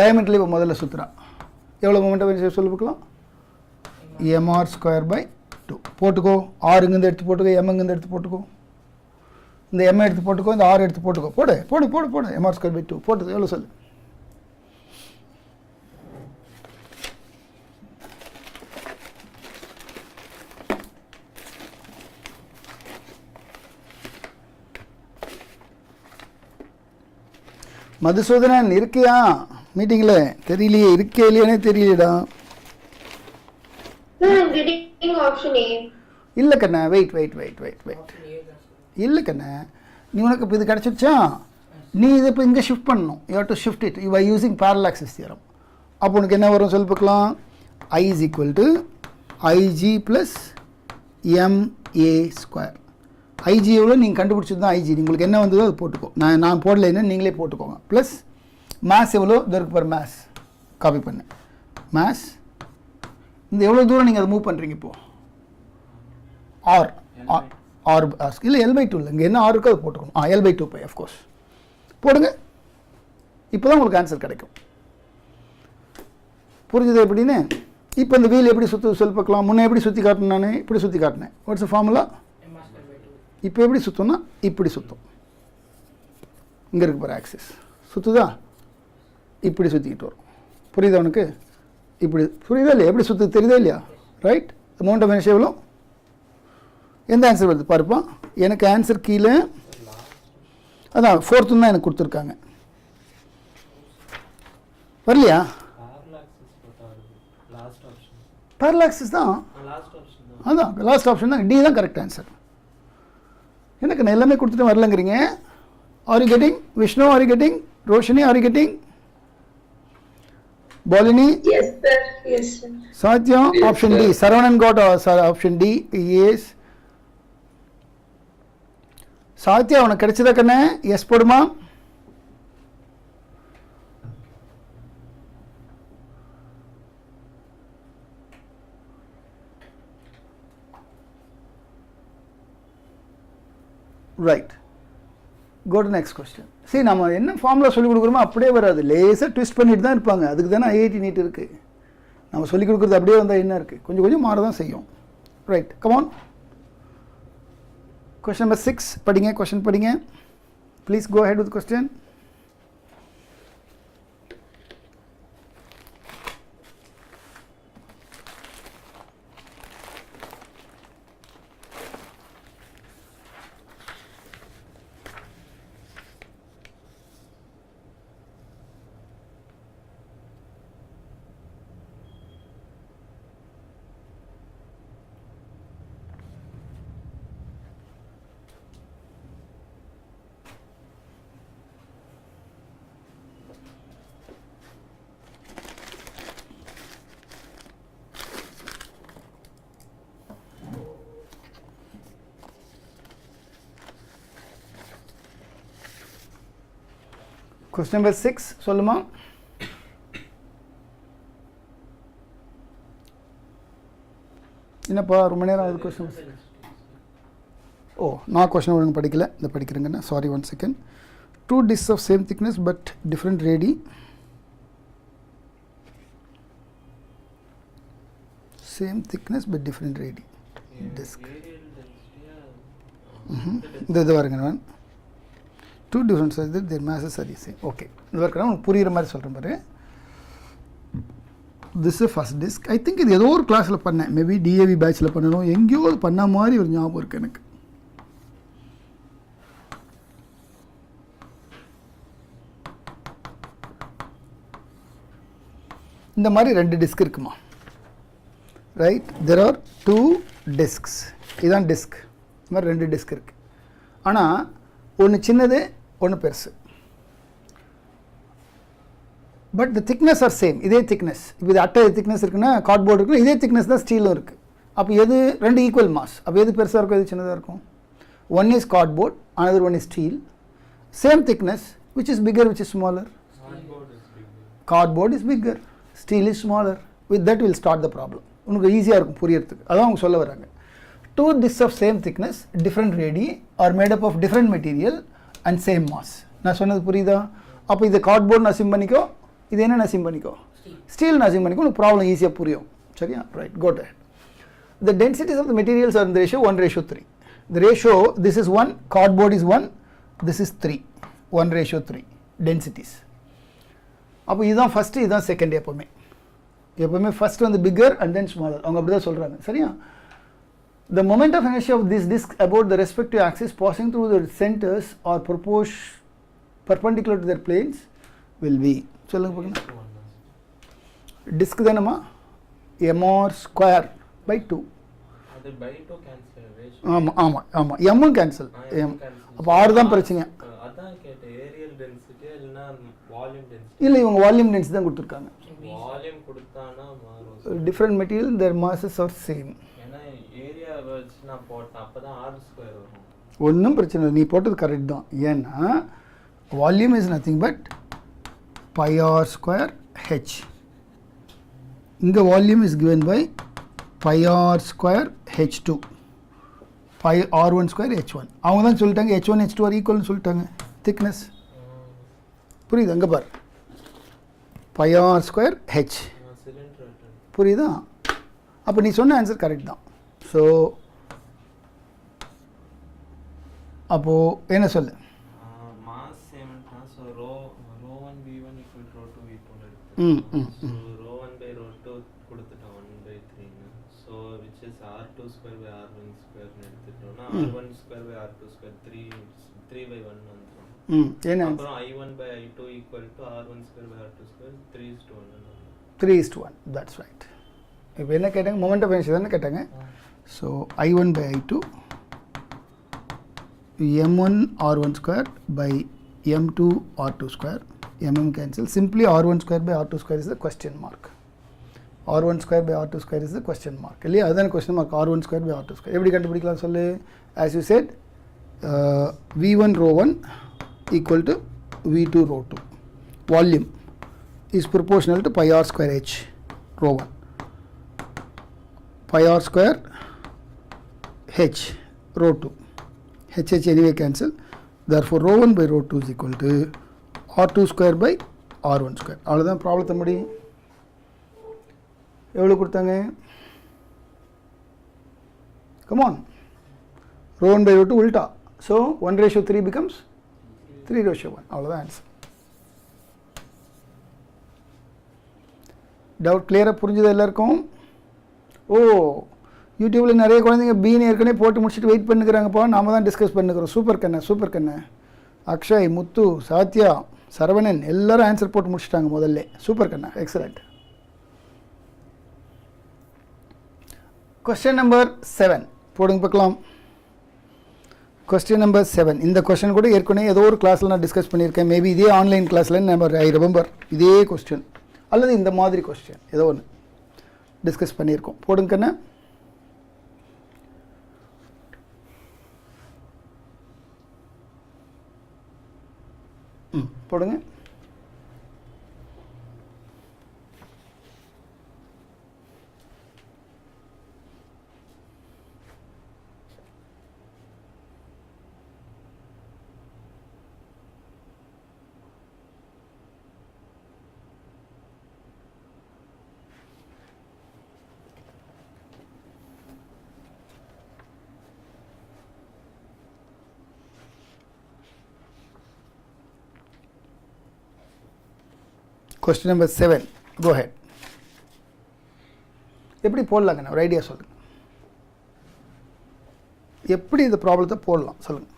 டயாமீட்டரில் இப்போ முதல்ல சுற்றுறா. எவ்வளோ மொமெண்ட் சொல்லி பார்க்கலாம்? mr square by 2 போட்டுக்கோ. ஆர் இங்கேருந்து எடுத்து போட்டுக்கோ, எம் இங்கேருந்து எடுத்து போட்டுக்கோ, இந்த எம் எடுத்து போட்டுக்கோ, இந்த ஆர் எடுத்து போட்டுக்கோ. போடு போடு போடு போடு. mr square by 2 போட்டது எவ்வளோ சொல்லு? மதுசூதனன் இருக்கியா மீட்டிங்கில்? தெரியலையே, இருக்கே இல்லையானே தெரியலடா. இல்லை கண்ணா, வெயிட். இல்லை கண்ணா, நீ உனக்கு இப்போ இது கிடச்சிருச்சா? நீ இதை இப்போ இங்கே ஷிஃப்ட் பண்ணணும். You have to shift it. You are using parallel axis theorem. அப்போ உனக்கு என்ன வரும் சொல்லி பார்க்கலாம்? I is equal to IG plus MA square. IG எவ்வளோ நீங்கள் கண்டுபிடிச்சது தான் IG. உங்களுக்கு என்ன வந்ததோ அது போட்டுக்கோ. நான் போடலைன்னா நீங்களே போட்டுக்கோங்க. ப்ளஸ் மேத்ஸ் எவ்வளோ இதற்கு பாரு, மேத்ஸ் காப்பி பண்ணு. மேத்ஸ் இந்த எவ்வளோ தூரம் நீங்கள் அதை மூவ் பண்ணுறீங்க இப்போது? ஆர் இல்லை L/2 இல்லை, இங்கே என்ன ஆர் இருக்கோ அது போட்டுக்கணும். L/2 பை அஃப்கோர்ஸ் போடுங்க. இப்போ தான் உங்களுக்கு ஆன்சர் கிடைக்கும். புரிஞ்சுது எப்படின்னு? இப்போ இந்த வீல் எப்படி சுற்று சொல்லி பார்க்கலாம். முன்னே எப்படி சுற்றி காட்டினேன்? நான் இப்படி சுற்றி காட்டினேன். What's formula? இப்போ எப்படி சுற்றோம்னா இப்படி சுற்றும். இங்கே இருக்கு பாரு ஆக்சிஸ், சுற்றுதா? இப்படி சுற்றிக்கிட்டு வரும். புரியுதா உனக்கு? இப்படி புரியுதா இல்லையா? எப்படி சுற்று தெரியுதா இல்லையா? ரைட். அமௌண்ட் ஆஃப் எனர்ஜி எவ்வளோ? எந்த ஆன்சர் வருது பாருப்பா. எனக்கு ஆன்சர் கீழே அதான் 4th தான் எனக்கு கொடுத்துருக்காங்க. வரலையா? parallaxes போட்டா வருது லாஸ்ட் ஆப்ஷன். பேரலாக்ஸிஸ் தான், லாஸ்ட் ஆப்ஷன் தான். அதான் லாஸ்ட் ஆப்ஷன் தான், டி தான் கரெக்ட் ஆன்சர். எனக்கு நான் எல்லாமே கொடுத்துட்டு வரலங்கிறீங்க. Are you getting? Vishnu are you getting? Roshini are you getting? Bolini? Yes, sir. Yes, sir. Satya, Yes, option sir. D. Saravanan got option D. Yes. Satya, உனக்கு கிடைச்சதா கண்ணே? எஸ் போடுமா? Right. go to next question. See, நம்ம என்ன ஃபார்முலா சொல்லி கொடுக்குறோமோ அப்படியே வராது, லேசாக ட்விஸ்ட் பண்ணிட்டு தான் இருப்பாங்க. அதுக்கு தானே ஐஐடி நீட் இருக்குது. நம்ம சொல்லி கொடுக்குறது அப்படியே வந்தால் என்ன இருக்குது, கொஞ்சம் கொஞ்சம் மாற தான் செய்யும். Right, come on. கொஸ்டின் நம்பர் 6 படிங்க. கொஸ்டின் படிங்க please. Go ahead with question. Question number 6 சொல்லுமா? என்னப்பா ரொம்ப நேரம் ஆகுது கொஸ்டின்? ஓ, நான் கொஸ்டின் ஒழுங்கு படிக்கல, இந்த படிக்கிறேங்கண்ணா, sorry. 1 second. 2 discs of same thickness but different radii. Same thickness but different radii. Disc. இது பாருங்க நான். 2 different sizes, their masses are the same. Okay. இது வரைக்கும் உங்களுக்கு புரியுற மாதிரி சொல்கிறேன் பாரு. This is first disc. I think இது ஏதோ ஒரு கிளாஸில் பண்ணேன், மேபி டிஏவி பேட்சில் பண்ணணும், எங்கேயோ அது பண்ண மாதிரி ஒரு ஞாபகம் இருக்குது எனக்கு. இந்த மாதிரி 2 டிஸ்க் இருக்குமா? Right, there are 2 discs. இதுதான் டிஸ்க். இந்த மாதிரி 2 டிஸ்க் இருக்குது. ஆனால் ஒன்று சின்னது, ஒன்று பெருசு. But the thickness R same, இதே திக்னஸ். இப்போ இது அட்டை திக்னஸ் இருக்குன்னா, கார்ட்போர்டு இருக்குன்னா இதே திக்னஸ் தான் ஸ்டீலும் இருக்குது. அப்போ எது 2 ஈக்குவல் மாஸ், அப்போ எது பெருசாக இருக்கும், எது சின்னதாக இருக்கும்? One is cardboard, another one is steel. Same thickness, which is bigger, which is smaller? Cardboard is bigger, steel is smaller. With that will start the problem. உனக்கு ஈஸியாக இருக்கும் புரியறதுக்கு. அதான் அவங்க சொல்ல வராங்க. 2 discs of same thickness, different radii are made up of different material and same mass. நான் சொன்னது புரியுதா? அப்போ இது கார்ட்போர்ட் அசிம் பண்ணிக்கோ, இது என்ன அசிம் பண்ணிக்கோ, ஸ்டீல் அசிம் பண்ணிக்கோ, உனக்கு ப்ராப்ளம் ஈஸியாக புரியும். சரியா? Right, go ahead. The densities of the materials are in the ratio 1:3. The ratio, this is 1, cardboard is 1, this is 3, 1:3 densities. அப்போ இதுதான் ஃபஸ்ட்டு, இதுதான் செகண்ட். எப்போவுமே ஃபஸ்ட் வந்து பிக்கர் அண்ட் தென் ஸ்மாலர், அவங்க அப்படி தான் சொல்கிறாங்க. சரியா? The moment of inertia of this disk about the respective axis passing through the centers or perpendicular to their planes will be. சொல்லுங்க பார்க்கலாம். டிஸ்க் தானேம்மா, mr² by 2. அது by 2 கேன்சல் ரேஷியோ. ஆமாம் ஆமாம் ஆமாம், எம்மும் கேன்சல். அப்போ 6 தான் பிரச்சனை. அதான் கேட்டேன், ஏரியல் டென்சிட்டி இல்லைன்னா வால்யூம் டென்சிட்டி. இல்லை, இவங்க வால்யூம் டென்சிட்டி தான் கொடுத்துருக்காங்க. வால்யூம் கொடுத்தானா மாறும். Different material, their masses are same. ஏன்னா ஏரியா வச்சு நான் போட்டேன், அப்போ தான் r² வரும். ஒன்றும் பிரச்சனை இல்லை, நீ போட்டது கரெக்ட் தான். ஏன்னா volume is nothing but πr² h. இங்கே volume is given by πr² h2, πr1² h1. அவங்க தான் சொல்லிட்டாங்க h1 h2 are equal சொல்லிட்டாங்க. திக்னஸ் புரியுது? அங்கே பார், πr² h. புரியுதா? அப்போ நீ சொன்ன ஆன்சர் கரெக்ட் தான். ஸோ அப்போது என்ன சொல்லு? மாஸ் சேம்னா so ρ1 v1 equal to ρ2 v2 ம் எடுத்து ம் ஸோ ρ1 by ρ2 கொடுத்துட்டோம் 1/3 so which is r2² by r1² எடுத்துட்டோம்னா r1² by r2² 3/1 வந்துடும். என்ன அப்புறம் I1 by I2 equal to R1 square by R2 square 3:1. 3:1, that's right. இப்போ என்ன கேட்டாங்க, மொமெண்ட் ஆஃப் இனர்ஷியா தானே கேட்டாங்க. So I1 by I2 m1 R1 square by m2 R2 square, cancel, simply R1 square by R2 square is the question mark. R1 square by R2 square is the question mark. இல்லையா, அதுதான் question mark, R1 square by R2 square. எப்படி கண்டுபிடிக்கலாம் சொல்லு? As you said, V1 rho 1 equal to V2 rho 2. Volume is proportional to pi r square h rho 1. Pi r square h rho 2. H anyway cancel. Therefore, rho 1 by rho 2 is equal to R2 square by R1 square. அவ்வளோதான் ப்ராப்ளத்தை முடியும். எவ்வளோ கொடுத்தாங்க? Come on. Rho 1 by rho 2 உல்டா. So 1:3 becomes 3:1. அவ்வளோதான் ஆன்சர். டவுட் கிளியராக புரிஞ்சுது எல்லாருக்கும்? ஓ, யூடியூப்பில் நிறைய குழந்தைங்க பீன் ஏற்கனவே போட்டு முடிச்சுட்டு வெயிட் பண்ணுறாங்கப்பா. நாம தான் டிஸ்கஸ் பண்ணுக்கிறோம். சூப்பர் கண்ணா, சூப்பர் கண்ணா. அக்ஷய், முத்து, சாத்யா, சரவணன் எல்லாரும் ஆன்சர் போட்டு முடிச்சிட்டாங்க முதல்ல. சூப்பர் கண்ணா, எக்ஸலண்ட். கொஸ்டின் நம்பர் 7 போடுங்க பார்க்கலாம். Question number 7. இந்த கொஸ்டின் கூட ஏற்கனவே ஏதோ ஒரு கிளாஸில் நான் டிஸ்கஸ் பண்ணியிருக்கேன். மேபி இதே ஆன்லைன் கிளாஸில் ஐ ரிமெம்பர் இதே கொஸ்டின் அல்லது இந்த மாதிரி கொஸ்டின் ஏதோ ஒன்று டிஸ்கஸ் பண்ணியிருக்கோம். போடுங்க கண்ணா. போடுங்க. Question number 7. Go ahead. எப்படி போடலாங்க? ஒரு ஐடியா சொல்லுங்க. எப்படி இந்த ப்ராப்ளத்தை போடலாம் சொல்லுங்க.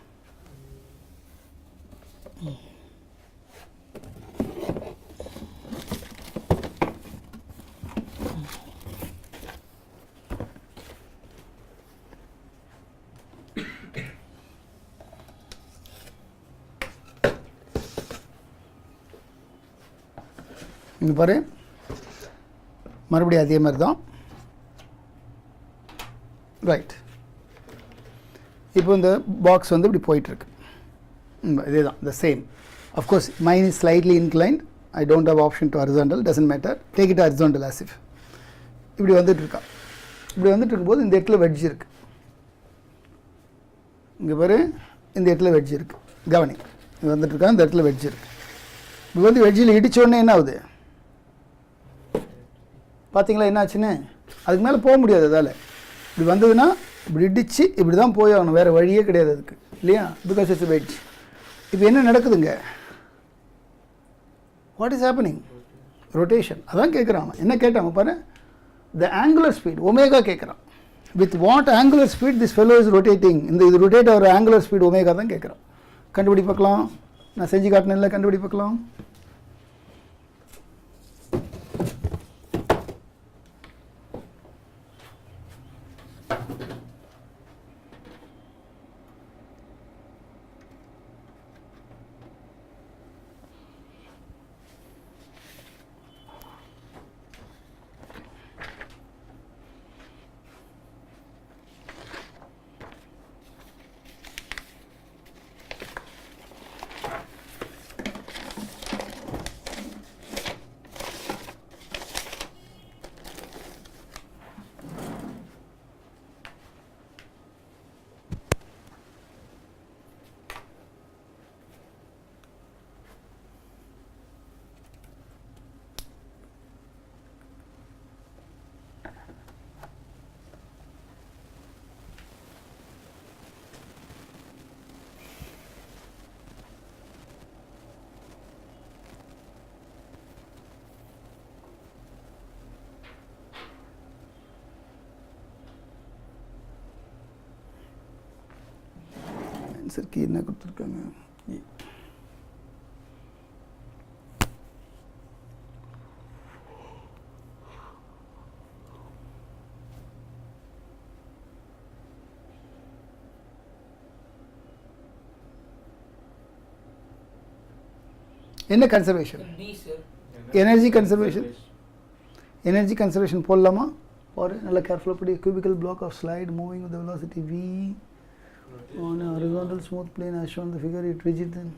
இங்கே பாரு, மறுபடியும் அதே மாதிரி தான். ரைட், இப்போ இந்த பாக்ஸ் வந்து இப்படி போயிட்டுருக்கு. இதே தான், the same. Of course mine is slightly inclined. I don't have option to horizontal, doesn't matter. Take it horizontal as if. இப்படி வந்துட்டுருக்கா. இப்படி வந்துட்டு இருக்கும்போது இந்த இடத்துல வெட்ஜ் இருக்குது. இங்கே பாரு, இந்த இடத்துல வெட்ஜ் இருக்குது. கவனி, இது வந்துட்டுருக்கா, இந்த இடத்துல வெட்ஜ் இருக்குது. இப்படி வந்து வெட்ஜில் இடித்தோடனே என்ன ஆகுது பார்த்தீங்களா? என்ன ஆச்சுன்னு? அதுக்கு மேலே போக முடியாது. அதால் இப்படி வந்ததுன்னா இப்படி இடித்து இப்படி தான் போய் ஆகணும், வேறு வழியே கிடையாது அதுக்கு, இல்லையா? Because it's wedge. இப்போ என்ன நடக்குதுங்க? What is happening? ரொட்டேஷன். அதான் கேட்குறான். என்ன கேட்டாங்க பாரு, த ஆங்குலர் ஸ்பீட் ஒமேகா கேட்குறான். With what angular speed this fellow is rotating? இது ரொட்டேட் ஆகிற ஆங்குலர் ஸ்பீட் ஒமேகா தான் கேட்குறான். கண்டுபிடி பார்க்கலாம். நான் செஞ்சு காட்டினேன்ல, கண்டுபிடி பார்க்கலாம். ஆன்சருக்கு என்ன கொடுத்துருக்காங்க? என்ன conservation? D sir. Energy conservation. Energy conservation போடலாமா? பாரு நல்லா கேர்ஃபுல்லாக படி. cubical block of slide moving with the velocity v on a horizontal smooth plane as shown in the figure. It rigid and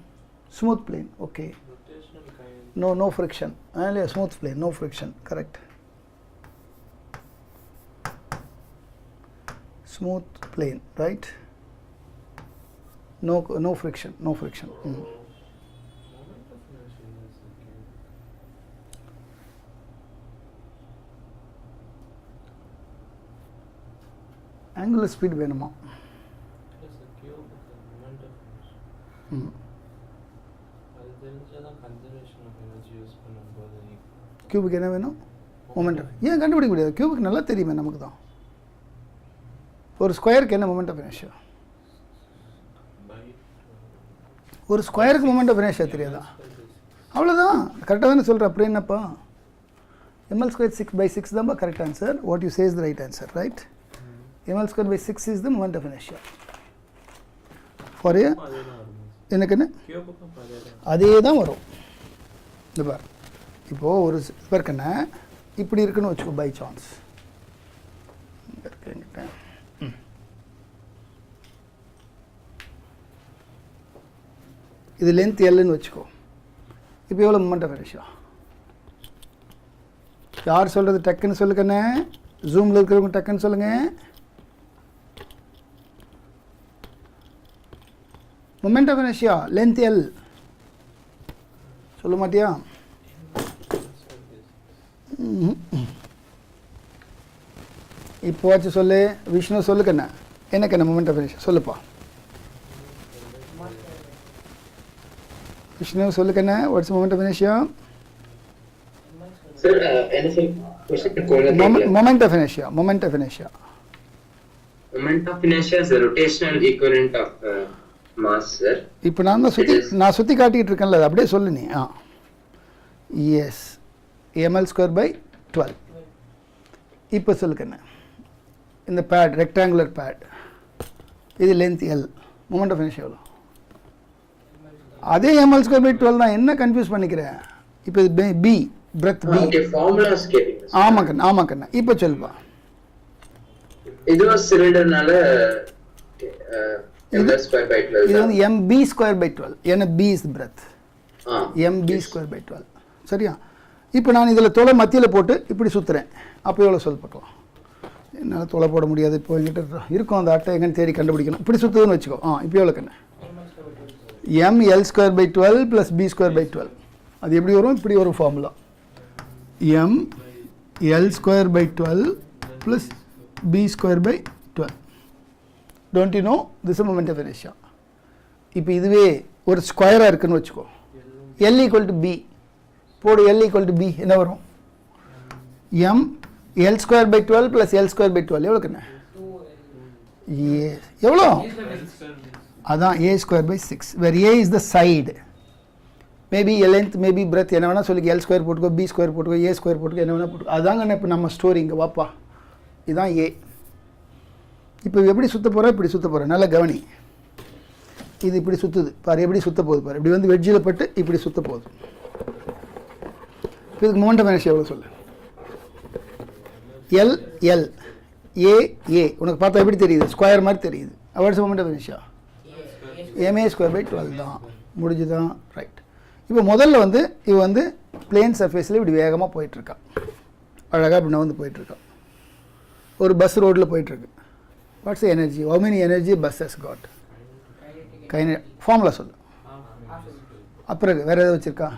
smooth plane. Okay. rotational kind. No friction. Only a smooth plane, no friction. Correct. Smooth plane, right? No friction. Moment of inertia is okay. Angular speed வேணுமா? Yes, a cube moment of inertia. ம். அது தெரிஞ்சாதான் கன்சர்வேஷன் ஆஃப் எனர்ஜி யூஸ் பண்ணும்போது கியூபுக்கு என்ன வேணும்? மொமெண்டம். ஏன் கண்டுபிடிக்க முடியாது? கியூபுக்கு நல்லா தெரியுமே நமக்கு தான். ஒரு ஸ்கொயருக்கு என்ன மொமெண்ட் ஆஃப் இனர்ஷியா? பை ஒரு ஸ்கொயருக்கு மொமெண்ட் ஆஃப் இனர்ஷியா தெரியாதா? அவ்வளோதான். கரெக்டாக தானே சொல்கிறேன். அப்புறம் என்னப்பா? ml squared 6/6 தான்ப்பா correct answer. What you say is the right answer, right? ml squared by 6 is the moment of inertia. For a அதே தான் வரும். என்னக்குன்னு கியூபுக்கும் அதே தான். அதே தான் வரும். இந்த பார் இப்போது ஒரு பேருக்குன்னா இப்படி இருக்குன்னு வச்சுக்கோ, பை சான்ஸ் என்கிட்ட இது லென்த் எல்லுன்னு வச்சுக்கோ. இப்போ எவ்வளோ மொமெண்ட் ஆஃப் இனர்ஷியா? யார் சொல்கிறது? டக்குன்னு சொல்லுக்கண்ணே. ஜூமில் இருக்கிறவங்க டக்குன்னு சொல்லுங்கள். Moment of inertia length L சொல்ல மாட்டியா? இப்போ வச்சு சொல்லு. விஷ்ணு சொல்லுக்கண்ணே. என்னக்கண்ணே மொமெண்ட் ஆஃப் இனர்ஷியா சொல்லுப்பா. விஷ்ணு சொல்லுக்கண்ணே. What's moment of inertia? Sir, anything? Moment of inertia. Moment of inertia. Moment of inertia is the rotational equivalent of mass, sir. இப்போ நான் சுற்றி காட்டிகிட்டு இருக்கேன்ல, அது அப்படியே சொல்லு நீ. Yes ml square by 12. இப்போ சொல்லுக்கண்ணே. இந்த பேட் ரெக்டாங்குலர் பேட் இது length L. Moment of inertia எவ்வளோ? அதே ml ஸ்கொயர் பை 12 தான். என்ன கன்ஃபியூஸ் பண்ணிக்கிறேன்? இப்போ இது B breadth B. Okay, formula is getting this. ஆமாக்கண்ணா. இப்போ சொல்லுப்பா. இது ஒரு சிலிண்டர்னால ml square by 12. இது வந்து mb ஸ்கொயர் பை 12. ஏன்னா b is breadth. mb square by 12. சரியா? இப்போ நான் இதில் தொலை மத்தியில் போட்டு இப்படி சுற்றுறேன். அப்போ எவ்வளோ சொல் பார்க்கலாம். என்னால் தொலை போட முடியாது. இப்போ என்கிட்ட இருக்கும் அந்த அட்டை எங்கன்னு தேடி கண்டுபிடிக்கணும். இப்படி சுற்றுதுன்னு வச்சுக்கோ. இப்போ எவ்வளோ கண்ணு? ml square by 12 plus b square by 12. அது எப்படி வரும்? இப்படி ஒரு formula. ml square by 12 plus b square by 12. Don't you know this moment of inertia. இப்போ இதுவே ஒரு ஸ்கொயராக இருக்குன்னு வச்சுக்கோ. l ஈக்குவல் டு b போடு. l ஈக்குவல் டு b என்ன வரும்? l square by 12 plus l square by 12 எவ்வளோ கண்ணு? எவ்வளோ? அதான் a square by 6 where a is the side. Maybe length maybe breadth என்ன வேணால் சொல்லிக்க. எல் ஸ்கொயர் போட்டுக்கோ, பி ஸ்கொயர் போட்டுக்கோ, ஏ ஸ்கொயர் போட்டுக்கோ, என்ன வேணால் போட்டுக்கோ. அதாங்க இப்போ நம்ம ஸ்டோரி. இங்கே வாப்பா. இதுதான் ஏ. இப்போ எப்படி சுற்ற போகிறோம்? இப்படி சுற்ற போகிறோம். நல்லா கவனி. இது இப்படி சுற்றுது பாரு. எப்படி சுற்ற போகுது பாரு. இப்படி வந்து வெட்ஜில் பட்டு இப்படி சுற்ற போகுது. இப்போ இதுக்கு மொமெண்ட் ஆஃப் இனர்ஷியா எவ்வளோ சொல்லு? L L A A. உனக்கு பார்த்தா எப்படி தெரியுது? ஸ்கொயர் மாதிரி தெரியுது. What's moment of inertia? ma square by 12 தான். முடிஞ்சுதான். ரைட். இப்போ முதல்ல வந்து இவ வந்து பிளேன் சர்ஃபேஸில் இப்படி வேகமாக போயிட்டுருக்கா. அழகாக இப்படி வந்து போயிட்டுருக்கா. ஒரு பஸ் ரோட்டில் போயிட்டுருக்கு. What's energy? How many energy bus has got? Formula சொல்லு. அப்புறம் வேறு எதாவது வச்சுருக்கா?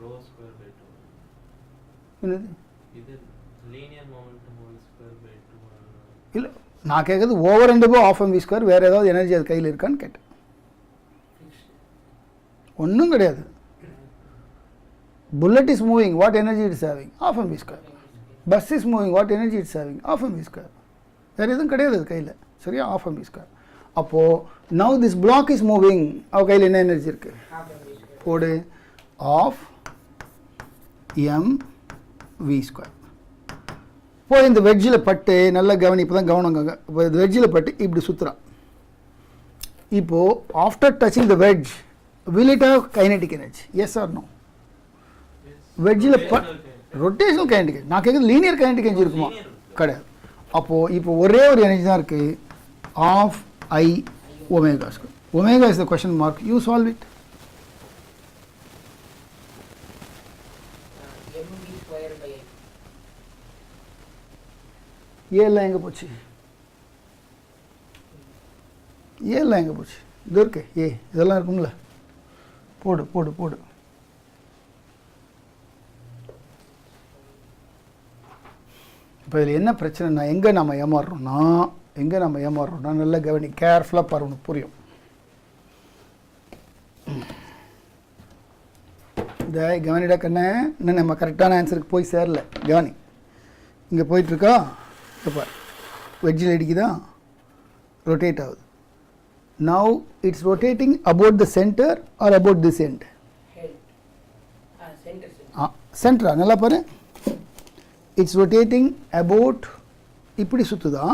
Rho square by 2. என்னது? இது linear momentum whole square by 2. இல்லை, நான் கேட்குறது over and above half mv square. வேறு ஏதாவது எனர்ஜி அது கையில் இருக்கான்னு கேட்டேன். ஒன்றும் கிடையாது. Bullet is moving, what energy it's having? Half mv square. Bus is moving, what energy it's having? Half mv square. வேறு எதுவும் கிடையாது அது கையில். சரியா? Half mv square. அப்போது now this block is moving. அவ கையில் என்ன எனர்ஜி இருக்குது? போடு. Half mv square. போய் இந்த வெட்ஜில் பட்டு நல்லா கவனி. இப்போ தான் கவனங்க. இப்போ இந்த வெட்ஜில் பட்டு இப்படி சுற்றுறான். இப்போது after touching the wedge will it have kinetic energy? Yes or no? வெட்ஜில் ரொட்டேஷனல் கைனடிக் நான் கேட்குறது லீனியர் கைனடிக் எனர்ஜி இருக்குமா? கிடையாது. அப்போது இப்போ ஒரே ஒரு எனர்ஜி தான் இருக்குது, half I omega square. Omega is the question mark, you solve it. ஏலாம் எங்கே போச்சு? ஏலாம் எங்கே போச்சு? இது இருக்கு ஏ, இதெல்லாம் இருக்கும்ல, போடு போடு போடு. இப்போ இதில் என்ன பிரச்சனைனா எங்கே நம்ம ஏமாறுறோம்னா நல்லா கவனி, கேர்ஃபுல்லாக பாரு, உனக்கு புரியும். இந்த கவனிடா கண்ணே, இன்னும் நம்ம கரெக்டான ஆன்சருக்கு போய் சேரல. கவனி, இங்கே போயிட்டுருக்கா, இப்போ வெட்ஜில் அடிக்குதா, ரொட்டேட் ஆகுது. Now it's rotating about the centre or about this end? சென்டரா? நல்லா பாரு, இட்ஸ் ரொட்டேட்டிங் அபவுட், இப்படி சுற்றுதா,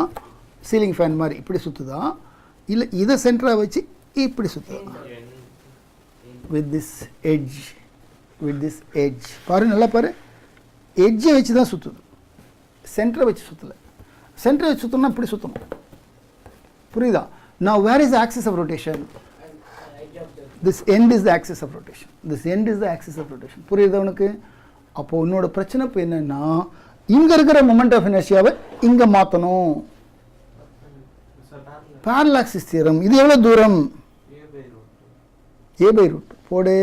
சீலிங் ஃபேன் மாதிரி இப்படி சுற்றுதா, இல்லை இதை சென்டராக வச்சு இப்படி சுற்றுதா? வித் திஸ் எட்ஜ் பாரு, நல்லா பாரு, எட்ஜை வச்சு தான் சுற்றுது, சென்டரை வச்சு சுற்றலை. சென்டரை வச்சு சுற்றணும்னா இப்படி சுற்றணும், புரியுதா? Now where is the axis of rotation? This end is the axis of rotation. புரியுதா உனக்கு? அப்போ உன்னோட பிரச்சனை இப்போ என்னன்னா, இங்கே இருக்கிற மொமெண்ட் ஆஃப் இனர்ஷியாவை இங்கே மாற்றணும். பேரலாக்சிஸ் தியரம். இது எவ்வளோ தூரம்? a by root போடு.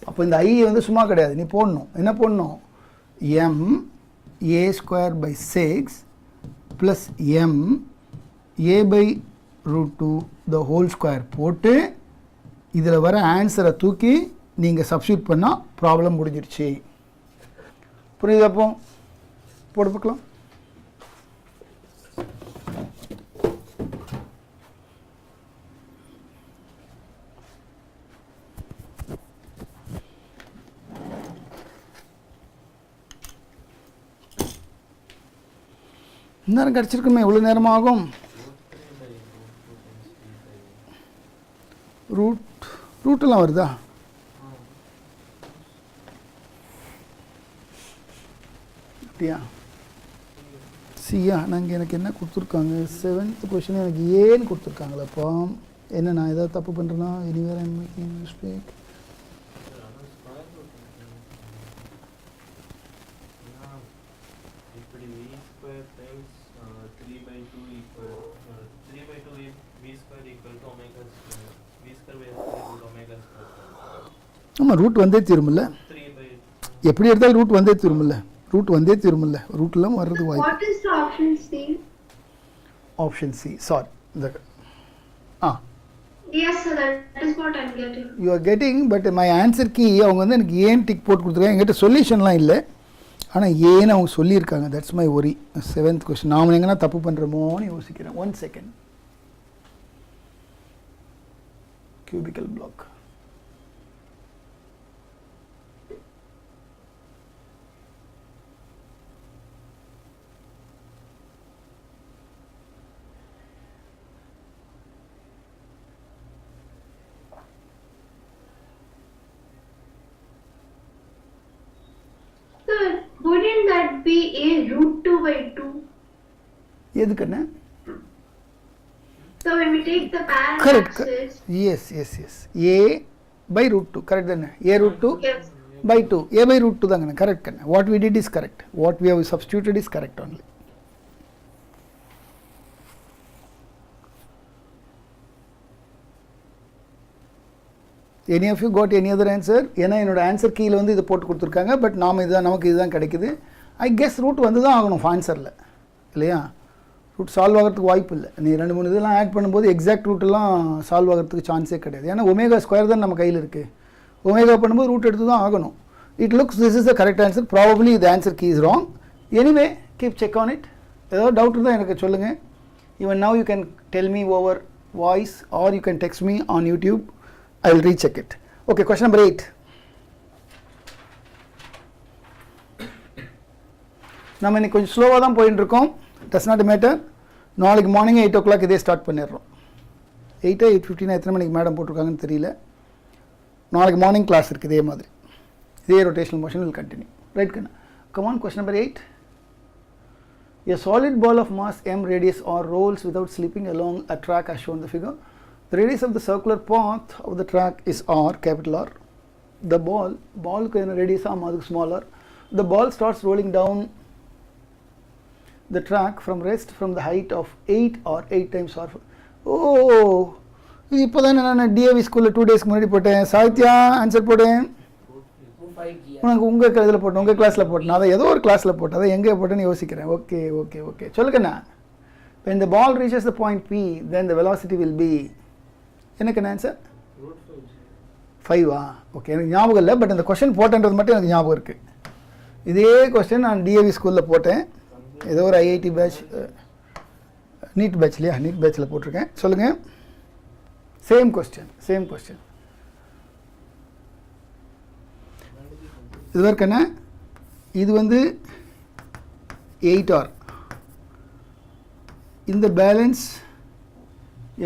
அப்போ இந்த ஐ வந்து சும்மா கிடையாது, நீ போடணும். என்ன போடணும்? m a square by 6 plus m a by root 2 the whole square போட்டு இதில் வர ஆன்சரை தூக்கி நீங்கள் சப்ஸ்டியூட் பண்ணால் ப்ராப்ளம் முடிஞ்சிருச்சு. புரியுதா? அப்போ போட்டு பார்க்கலாம். நேரம் கிடச்சிருக்குமே, எவ்வளோ நேரம் ஆகும்? ரூட்டெல்லாம் வருதா? அப்படியா? சியா? நாங்கள் எனக்கு என்ன கொடுத்துருக்காங்க, 7th கொஷின் எனக்கு ஏன்னு கொடுத்துருக்காங்களே. அப்போ என்ன நான் ஏதாவது தப்பு பண்ணுறேன்னா, எனிவேர் ஐ அம் மேக்கிங் மிஸ்டேக். ஆமாம், ரூட் வந்தே தீருமில்ல, எப்படி எடுத்தாலும் ரூட் வந்தே தீருமில்ல, ரூட்லாம் வர்றது வாய்ப்பு. What is the option C? Option C, sorry. Yes sir, that is what I am getting. You are getting, but my answer key அவங்க வந்து எனக்கு ஏன் டிக் போட்டு கொடுத்துருக்காங்க. என்கிட்ட சொல்யூஷன்லாம் இல்லை, ஆனால் ஏன்னு அவங்க சொல்லியிருக்காங்க. That's my worry. 7th question நாம் எங்கன்னா தப்பு பண்ணுறோமோன்னு யோசிக்கிறேன். 1 second. Cubical block. Sir, wouldn't that be a root 2 by 2? எதுக்குன்னு? So when we take the parallel Correct. axis. Yes. A by root 2. Correct தானே? A root 2 Yes. by 2. A by root 2 தாங்க. Correct தானே? What we did is correct. What we have substituted is correct only. Any of you got any other answer? ஏன்னா என்னோட ஆன்சர் கீழே வந்து இதை போட்டு கொடுத்துருக்காங்க. பட் நமக்கு இதுதான் கிடைக்குது. ஐ கெஸ் ரூட் வந்து தான் ஆகணும் ஆன்சரில், இல்லையா? ரூட் சால்வ் ஆகிறதுக்கு வாய்ப்பு இல்லை. நீ 2-3 இதெல்லாம் ஆட் பண்ணும்போது எக்ஸாக்ட் ரூட்டெல்லாம் சால்வ் ஆகிறதுக்கு சான்ஸே கிடையாது. ஏன்னா ஒமேகா ஸ்கொயர் தான் நம்ம கையில் இருக்குது. ஒமேகா பண்ணும்போது ரூட் எடுத்து தான் ஆகணும். It looks this is the correct answer. Probably the answer key is wrong. Anyway keep check on it. ஏதாவது டவுட் இருந்தால் எனக்கு சொல்லுங்கள். Even now you can tell me over voice or you can text me on YouTube. I will recheck it. Okay, question number 8. நம்ம இன்னைக்கு கொஞ்சம் ஸ்லோவாக தான் போயிட்டு இருக்கோம். Does not matter. நாளைக்கு மார்னிங் 8 o'clock இதே ஸ்டார்ட் பண்ணிடுறோம். 8 8:15 எத்தனை மணிக்கு மேடம் போட்டிருக்காங்கன்னு தெரியல. நாளைக்கு மார்னிங் கிளாஸ் இருக்குது இதே மாதிரி. இதே rotational motion will continue. Right, Kanna? Come on, question number 8. A solid ball of mass m radius r rolls without slipping along a track as shown in the figure. The radius of the circular path of the track is r, capital R. The ball radius is smaller. The ball starts rolling down the track from rest from the height of 8 or 8 times r. Oh, இப்போ தான் நான் டிஏவி ஸ்கூலில் 2 days முன்னாடி போட்டேன். சாகித்யா ஆன்சர் போட்டேன். உனக்கு உங்கள் இதில் போட்டேன், உங்கள் கிளாஸில் போட்டேன். அதை ஏதோ ஒரு கிளாஸில் போட்டேன், அதை எங்கே போட்டேன்னு யோசிக்கிறேன். ஓகே ஓகே ஓகே சொல்லுங்கண்ணா. when the ball reaches the point P then the velocity will be எனக்கு ஆன்சர் 5 ஓகே. எனக்கு ஞாபகம் இல்லை, பட் அந்த கொஸ்டின் போட்டேன்றது மட்டும் எனக்கு ஞாபகம் இருக்குது. இதே கொஸ்டின் நான் டிஏவி ஸ்கூலில் போட்டேன், ஏதோ ஒரு ஐஐடி பேட்ச் நீட் பேட்ச் இல்லையா, நீட் பேட்சில் போட்டிருக்கேன். சொல்லுங்கள். சேம் கொஸ்டின் இது வரைக்கும் என்ன, இது வந்து 8R. இந்த பேலன்ஸ்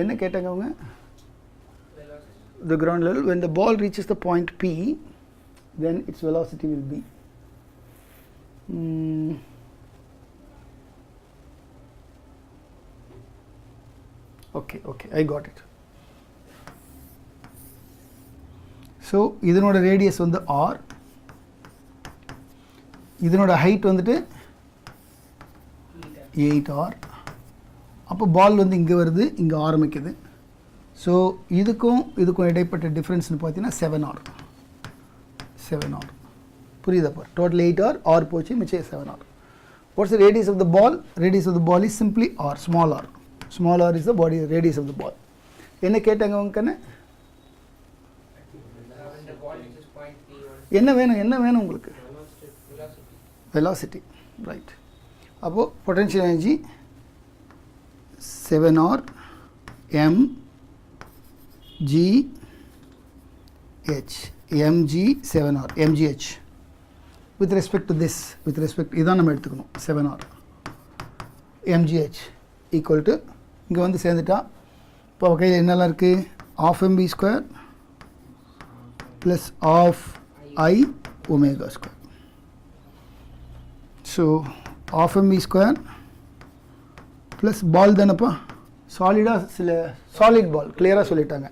என்ன கேட்டாங்க அவங்க, the ground level. When the ball reaches the point P then its velocity will be okay I got it. So இதனோட ரேடியஸ் வந்து r, இதனோட ஹைட் வந்துட்டு 8R. அப்போ பால் வந்து இங்கே வருது, இங்கே ஆரம்பிக்குது. ஸோ இதுக்கும் இடைப்பட்ட டிஃப்ரென்ஸ்னு பார்த்தீங்கன்னா 7R. புரியுதாப்பா? டோட்டல் 8R, R போச்சு, மிச்சம் 7R. What's the radius of the ball? Radius of the ball is simply R, small r is the body radius of the ball. என்ன கேட்டாங்க அவங்க கண்ணு? என்ன வேணும் உங்களுக்கு? velocity, right. அப்போ potential energy 7R m g h mg 7R mgh with respect to this, இதான் நம்ம எடுத்துக்கணும். 7R mgh equal to இங்கே வந்து சேர்ந்துட்டா இப்போ கையில் என்னெல்லாம் இருக்குது, half mv square plus half I omega square. So half mv square plus ball தானப்பா, solid ball clear சொல்லிட்டாங்க.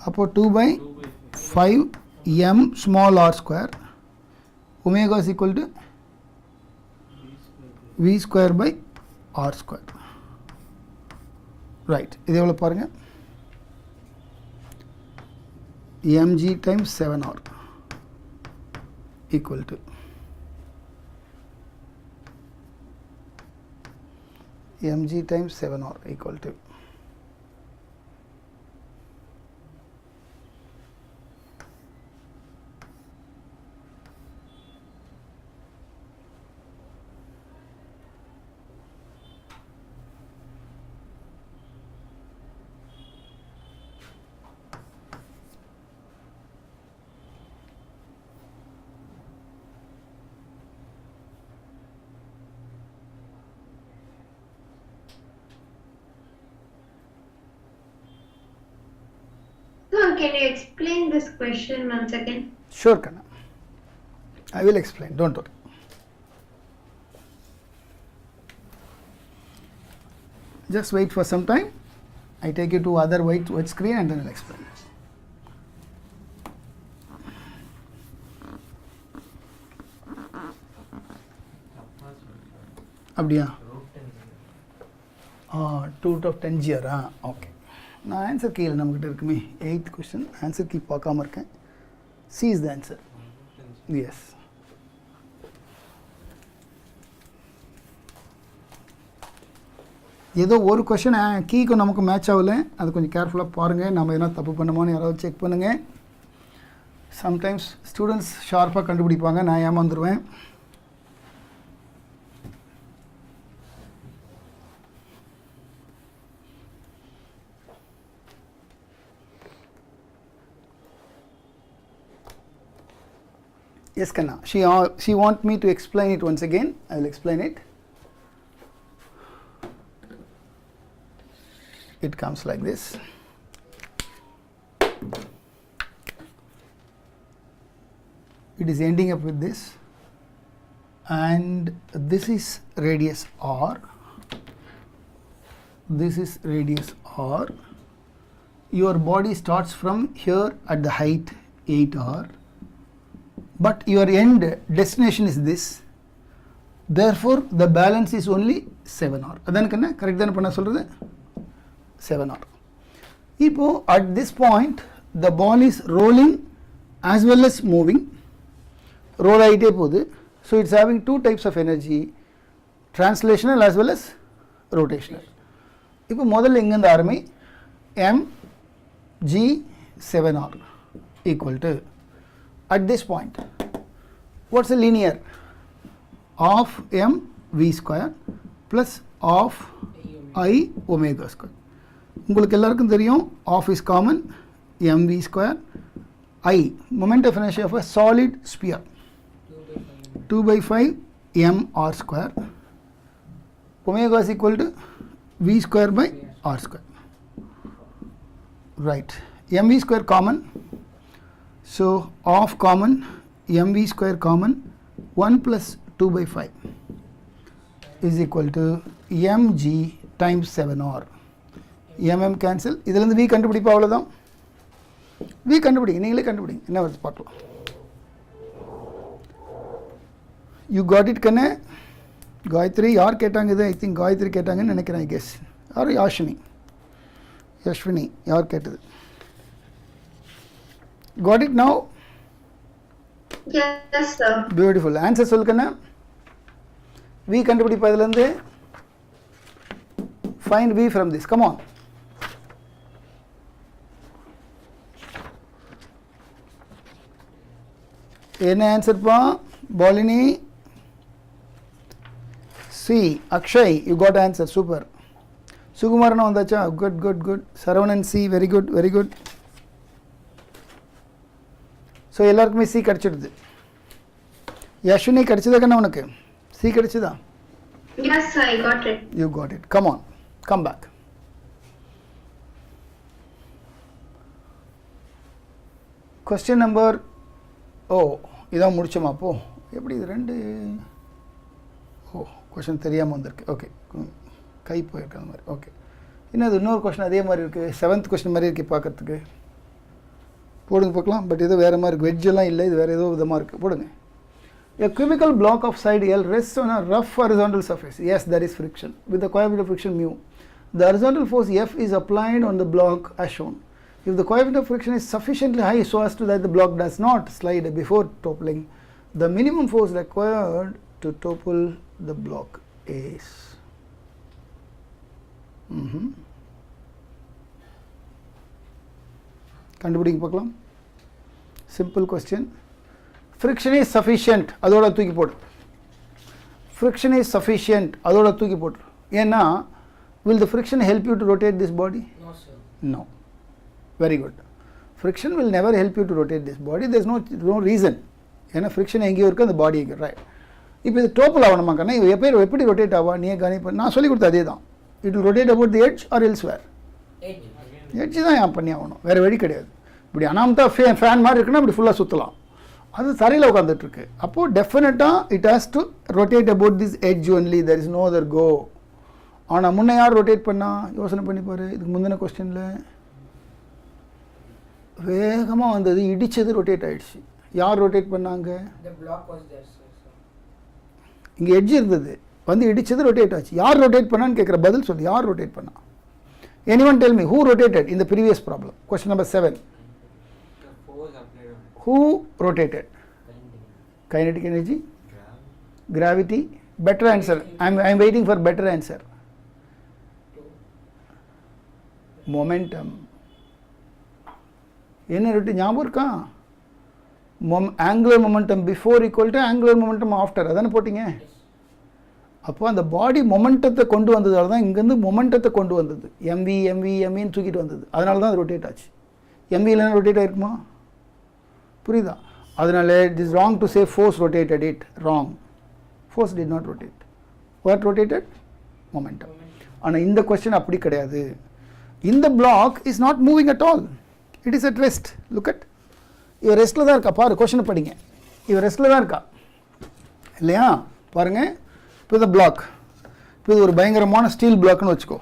அப்போ 2/5 m small r square omega is equal to v square by r square. Right, இது எவ்வளோ பாருங்கள், mg times 7R equal to mg times 7R equal to So, can you explain this question once again? Sure, Kanna. I will explain, don't worry. Just wait for some time. I take you to other white screen and then I'll explain. அப்படியா? 2/10 GR. ஓகே, நான் ஆன்சர் கீழே நம்மக்கிட்ட இருக்குமே, 8th கொஸ்டின் ஆன்சர் கீ பார்க்காம இருக்கேன். C is the answer. Yes, ஏதோ ஒரு கொஷின் கீக்கும் நமக்கு மேட்ச் ஆகலை, அது கொஞ்சம் கேர்ஃபுல்லாக பாருங்கள். நம்ம எதனா தப்பு பண்ணோமான்னு யாராவது செக் பண்ணுங்கள். சம்டைம்ஸ் ஸ்டூடெண்ட்ஸ் ஷார்ப்பாக கண்டுபிடிப்பாங்க, நான் ஏமாந்துருவேன். Yes, Kanna. She want me to explain it once again. I will explain it. It comes like this. it is ending up with this, and this is radius r, this is radius r. Your body starts from here at the height 8r, but your end destination is this, therefore the balance is only 7r. அதானே கரெக்ட் தானே பண்ண சொல்கிறது? 7r. இப்போ at this point the ball is rolling as well as moving. roll ஆகிட்டே போகுது. So it's having two types of energy, translational as well as rotational. இப்போ முதல்ல இங்கேருந்து ஆரம்பி mg7r equal to, at this point what's the linear? Of m v square plus of I omega square. உங்களுக்கு எல்லாருக்கும் தெரியும் of is common, mv square, I moment of inertia of a solid sphere 2 by 5 m r square, omega is equal to v square by r square. Right, mv square common, so of common, mv square common, 1 plus 2 by 5 is equal to mg times 7r. mm cancel, இதிலிருந்து v கண்டுபிடிப்பா அவ்வளவுதான். v கண்டுபிடிங்க, நீங்களே கண்டுபிடிங்க, என்ன வருது பார்க்கலாம். you got it கண்ணே? காயத்ரி யார் கேட்டாங்க இது? ஐ திங்க் காயத்ரி கேட்டாங்கன்னு நினைக்கிறேன். ஐ கெஸ் யார்? யஷ்வினி யார் கேட்டது? got it now? Yes, sir. Beautiful. Answer சொல்லு கண்ணே. v கண்டுபிடிப்பா இதிலிருந்து. Find v from this. Come on. என்ன ஆன்சர் பா? Palini C. Akshay you got answer, super. சுகுமாரனா வந்தாச்சா? Good good good. Saravanan C, very good very good. So எல்லாருக்குமே சி கிடச்சிடுது. யஷ்வினி கிடச்சதா கண்ணா உனக்கு? சி கிடச்சதா? Yes, I got it. You got it. Come on, come back. Question number, இதான் முடிச்சோமா? அப்போ எப்படி இது ரெண்டு? கொஷின் தெரியாமல் வந்திருக்கு. ஓகே, கை போயிருக்க அந்த மாதிரி. ஓகே, இன்னும் இன்னொரு கொஷின் அதே மாதிரி இருக்குது. 7th கொஷின் மாதிரி இருக்குது பார்க்கறதுக்கு. போடுங்க பார்க்கலாம். பட் இது வேறு மாதிரி இருக்குது. வெஜ்ஜெல்லாம் இல்லை, இது வேறு ஏதோ விதமாக இருக்குது. போடுங்க. A cubical block of side L rests on a rough horizontal surface. Yes, there is friction with the coefficient of friction mu. The horizontal force F is applied on the block as shown. If the coefficient of friction is sufficiently high so as to that the block does not slide before toppling, the minimum force required to topple the block is. கண்டுபிடிங்க பார்க்கலாம். Simple question. Friction is sufficient, அதோட தூக்கி போடு. Friction is sufficient, அதோட தூக்கி போடு. ஏன்னா will the friction help you to rotate this body? No, sir. No. Very good. Friction will never help you to rotate this body. There is no reason. ஏன்னா friction எங்கேயோ இருக்குது, அந்த பாடி எங்கே. ரைட். இப்போ இது டோப்பில் ஆகணுமாக்கண்ணா எப்படி ரொட்டேட் ஆவா? நீ கணிப்ப நான் சொல்லி கொடுத்த அதே தான். It will rotate about the edge or elsewhere. Edge தான் ஏன் பண்ணி ஆகணும், வேறு வழி கிடையாது. இப்படி அனாமத்தா ஃபேன் மாதிரி இருக்குன்னா இப்படி ஃபுல்லாக சுற்றலாம். அது தரையில் உட்காந்துட்ருக்கு. அப்போது டெஃபினட்டாக it has to rotate about this edge only, there is no other go. ஆனால் முன்னே யார் ரொட்டேட் பண்ணா? யோசனை பண்ணிப்பார். இதுக்கு முந்தின கொஸ்டினில் வேகமாக வந்தது, இடித்தது ரொட்டேட் ஆகிடுச்சு. யார் ரொட்டேட் பண்ணாங்க? இங்கே எட்ஜ் இருந்தது, வந்து இடித்தது ரொட்டேட் ஆச்சு. யார் ரொட்டேட் பண்ணான்னு கேட்குற பதில் சொல்லு. யார் ரொட்டேட் பண்ணா? anyone tell me who rotated in the previous problem? Question number 7. Who rotated? Kinetic energy? Gravity? Better answer. I'm waiting for better answer. Momentum. என்ன ரொட்டேட் ஞாபகம் இருக்கா? angular momentum before equal to angular momentum after, அதானே போட்டிங்க? அப்போ அந்த பாடி மொமெண்டத்தை கொண்டு வந்ததால தான் இங்கேருந்து மொமெண்டத்தை கொண்டு வந்தது. எம்வின்னு தூக்கிட்டு வந்தது. அதனால தான் அது ரொட்டேட் ஆச்சு. எம்வி இல்லைன்னா ரொட்டேட் ஆகிருக்குமா? புரியுதா? அதனால it is wrong to say force rotated it. Wrong. Force did not rotate. What rotated? Momentum. ஆனால் இந்த கொஸ்டின் அப்படி கிடையாது. இந்த block is not moving at all. It is at rest. Look at, இவர் ரெஸ்ட்டில் தான் இருக்கா பாரு. கொஸ்டினை படிங்க. இவன் ரெஸ்ட்டில் தான் இருக்கா இல்லையா? பாருங்கள், இப்போ இந்த பிளாக், இப்போ இது ஒரு பயங்கரமான ஸ்டீல் பிளாக்னு வச்சுக்கோ.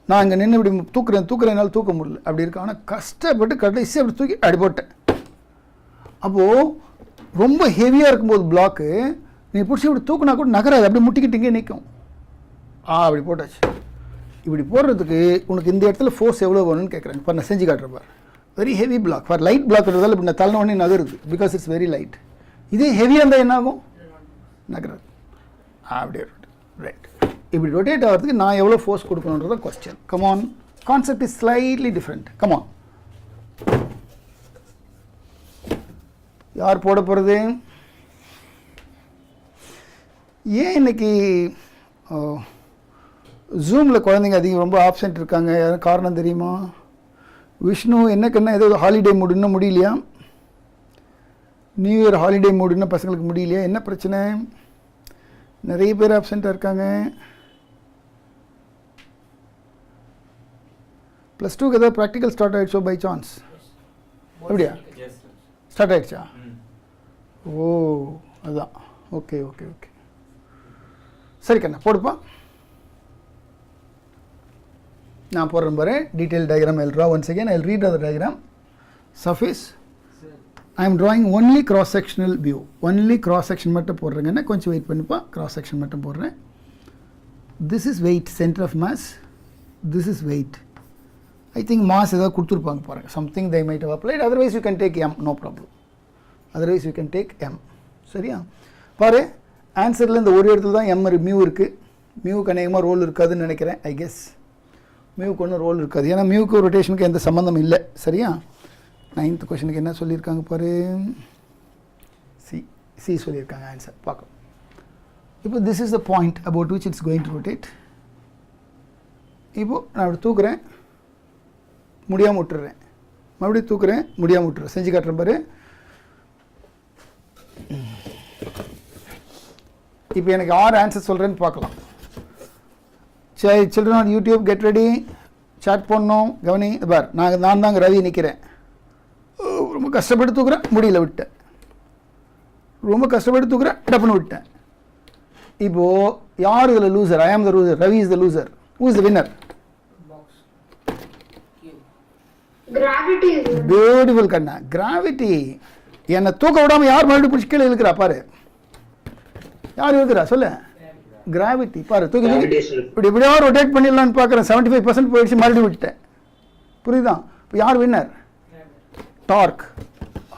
நான் இங்கே நின்று இப்படி தூக்குறேன் என்னால் தூக்க முடியல, அப்படி இருக்கு. ஆனால் கஷ்டப்பட்டு கடைசி அப்படி தூக்கி அப்படி போட்டேன். அப்போது ரொம்ப ஹெவியாக இருக்கும்போது பிளாக்கு நீ பிடிச்சி இப்படி தூக்குனா கூட நகராது, அப்படி முட்டிக்கிட்டீங்க நிற்கும். அப்படி போட்டாச்சு. இப்படி போடுறதுக்கு உனக்கு இந்த இடத்துல ஃபோர்ஸ் எவ்வளோ வேணும்னு கேட்குறேன். இப்போ நான் செஞ்சு காட்டுறேன் பார். Very heavy block, for light பிளாக்ன்றதால இப்படி நான் தள்ள உடனே நகருது, பிகாஸ் இட்ஸ் வெரி லைட். இதே ஹெவியாக இருந்தால் என்ன ஆகும்? நகராது. அப்படியே ரைட். இப்படி ரொட்டேட் ஆகிறதுக்கு நான் எவ்வளோ ஃபோர்ஸ் கொடுக்கணுன்றத question. Come on, concept is slightly different. Come on, யார் போட போகிறது? ஏன் இன்னைக்கு ஜூமில் குழந்தைங்க அதிகம் ரொம்ப ஆப்சென்ட் இருக்காங்க? யாரும் காரணம் தெரியுமா? விஷ்ணு என்னக்குன்னா ஏதோ ஹாலிடே மூடு இன்னும் முடியலையா? நியூ இயர் ஹாலிடே மூடு இன்னும் பசங்களுக்கு முடியலையா? என்ன பிரச்சனை? நிறைய பேர் ஆப்சென்ட்டாக இருக்காங்க. +2க்கு ஏதாவது ப்ராக்டிக்கல் ஸ்டார்ட் ஆகிடுச்சோ பை சான்ஸ்? அப்படியா? ஸ்டார்ட் ஆகிடுச்சா? ஓ அதுதான். ஓகே ஓகே ஓகே, சரி கண்ணா போடுப்பா. நான் போடுறேன் பாரு. Detail diagram I'll draw once again. I'll read the diagram. Surface. I am drawing only cross sectional view. Only cross section மட்டும் போடுறேங்கன்னா கொஞ்சம் வெயிட் பண்ணிப்பா. cross section மட்டும் போடுறேன். This is weight, center of mass. This is weight. I think mass ஏதாவது கொடுத்துருப்பாங்க பாருங்க. Something they might have applied. Otherwise you can take M, no problem. Otherwise you can take M. சரியா? பாரு, ஆன்சரில் இந்த ஒரு இடத்துல தான் M மியூ இருக்குது. மியூக்கு அநேகமாக ரோல் இருக்காதுன்னு நினைக்கிறேன். ஐ கெஸ் மியூக்கு ஒன்றும் ரோல் இருக்காது, ஏன்னா மியூக்கு ரொட்டேஷனுக்கு எந்த சம்மந்தம் இல்லை. சரியா? 9th கொஷனுக்கு என்ன சொல்லியிருக்காங்க பாரு. சி சொல்லியிருக்காங்க ஆன்சர். பார்க்கலாம். இப்போ this is the point about which it's going to rotate. இப்போது நான் அப்படி தூக்குறேன், முடியாமல் விட்டுறேன், மறுபடியும் தூக்குறேன், முடியாமல் விட்டுறேன். செஞ்சு காட்டுறேன் பாரு. இப்போ எனக்கு 6 ஆன்சர் சொல்கிறேன்னு பார்க்கலாம். சரி, children on YouTube get ready, chat பண்ணணும். கவனி பார், நான் தாங்க ரவி நிற்கிறேன். ரொம்ப கஷ்டப்பட்டு தூக்குறேன், முடியல விட்டேன். ரொம்ப கஷ்டப்பட்டு தூக்குறேன், டப்புன்னு விட்டேன். இப்போது யார் இதில் loser? I am the loser. Ravi is the loser. Who is the winner? Gravity. Beautiful கண்ணா, கிராவிட்டி. என்னை தூக்க விடாமல் யார் மறுபடியும் பிடிச்சி கீழே இழுக்கிறா பாரு. யார் இழுக்கிறா சொல்லு? கிராவிட்டி. பாரு, தூக்கி இப்படி இப்படியா ரொட்டேட் பண்ணிடலான்னு பார்க்குறேன். 75% போயிடுச்சு, மறுபடியும் விட்டேன். புரியுதா? இப்போ யார் winner? Torque.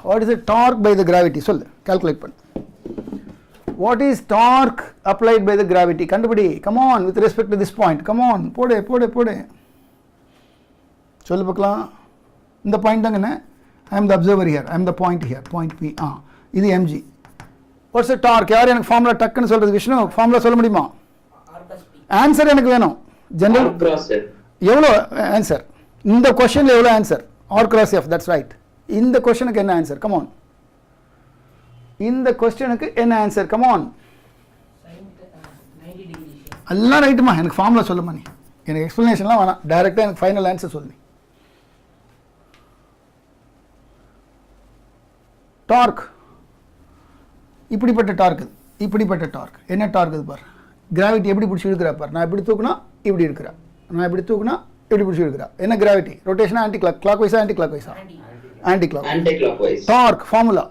What is torque by the gravity? சொல்லு, கால்குலேட் பண்ணு. What is torque applied by the gravity? கண்டுபிடி. Come on, with respect to this point. Come on, போடு போடு போடு. சொல்லு பார்க்கலாம். இந்த பாயிண்ட் தாங்கண்ணே. I am the observer here, I am the point here, point P. இது mg. What's torque? யார் எனக்கு ஃபார்முலா டக்குன்னு சொல்கிறது? விஷ்ணு, ஃபார்முலா சொல்ல முடியுமா? ஆன்சர் எனக்கு வேணும். ஜெனரல் எவ்வளோ ஆன்சர்? இந்த கொஸ்டினில் எவ்வளோ answer? R cross F, that's right. இந்த கொஸ்டினுக்கு என்ன ஆன்சர்? கமான், இந்த கொஸ்டினுக்கு என்ன ஆன்சர்? கமான். எல்லாம் ரைட்டுமா. எனக்கு ஃபார்முலா சொல்லுமா நீ. எனக்கு எக்ஸ்ப்ளனேஷன்லாம் வேணாம், டைரெக்டாக எனக்கு ஃபைனல் ஆன்சர் சொல்லு. டார்க் இப்படிப்பட்ட டார்க், இப்படிப்பட்ட டார்க். என்ன டார்க் இது பார். கிராவிட்டி எப்படி பிடிச்சி இழுக்கிறா பார். நான் இப்படி தூக்குனா இப்படி இருக்கிறா, நான் இப்படி தூக்குனா இப்படி பிடிச்சி இழுக்கிறா. என்ன கிராவிட்டி? ரொட்டேஷனா ஆன்டி கிளாக் வைஸா ஆன்டி கிளாக் வைஸா? Anti clock wise. Torque formula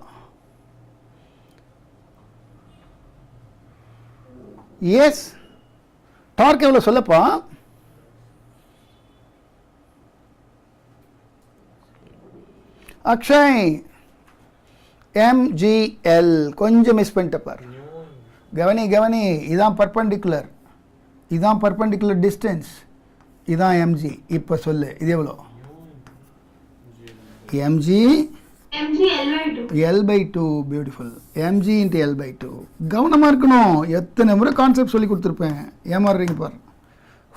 yes. Torque எவ்வளோ சொல்லப்பா? அக்ஷய், mgl. கொஞ்சம் மிஸ் பண்ணிட்ட பார். கவனி கவனி. இதான் பர்பண்டிகுலர், இதான் பர்பண்டிகுலர் டிஸ்டன்ஸ், இதான் mg. இப்போ சொல்லு, இது எவ்வளோ? mg L/2. Beautiful. mg into L/2. கவனமாக இருக்கணும். எத்தனை முறை கான்செப்ட் சொல்லி கொடுத்துருப்பேன், ஏமாறுறீங்க பார்.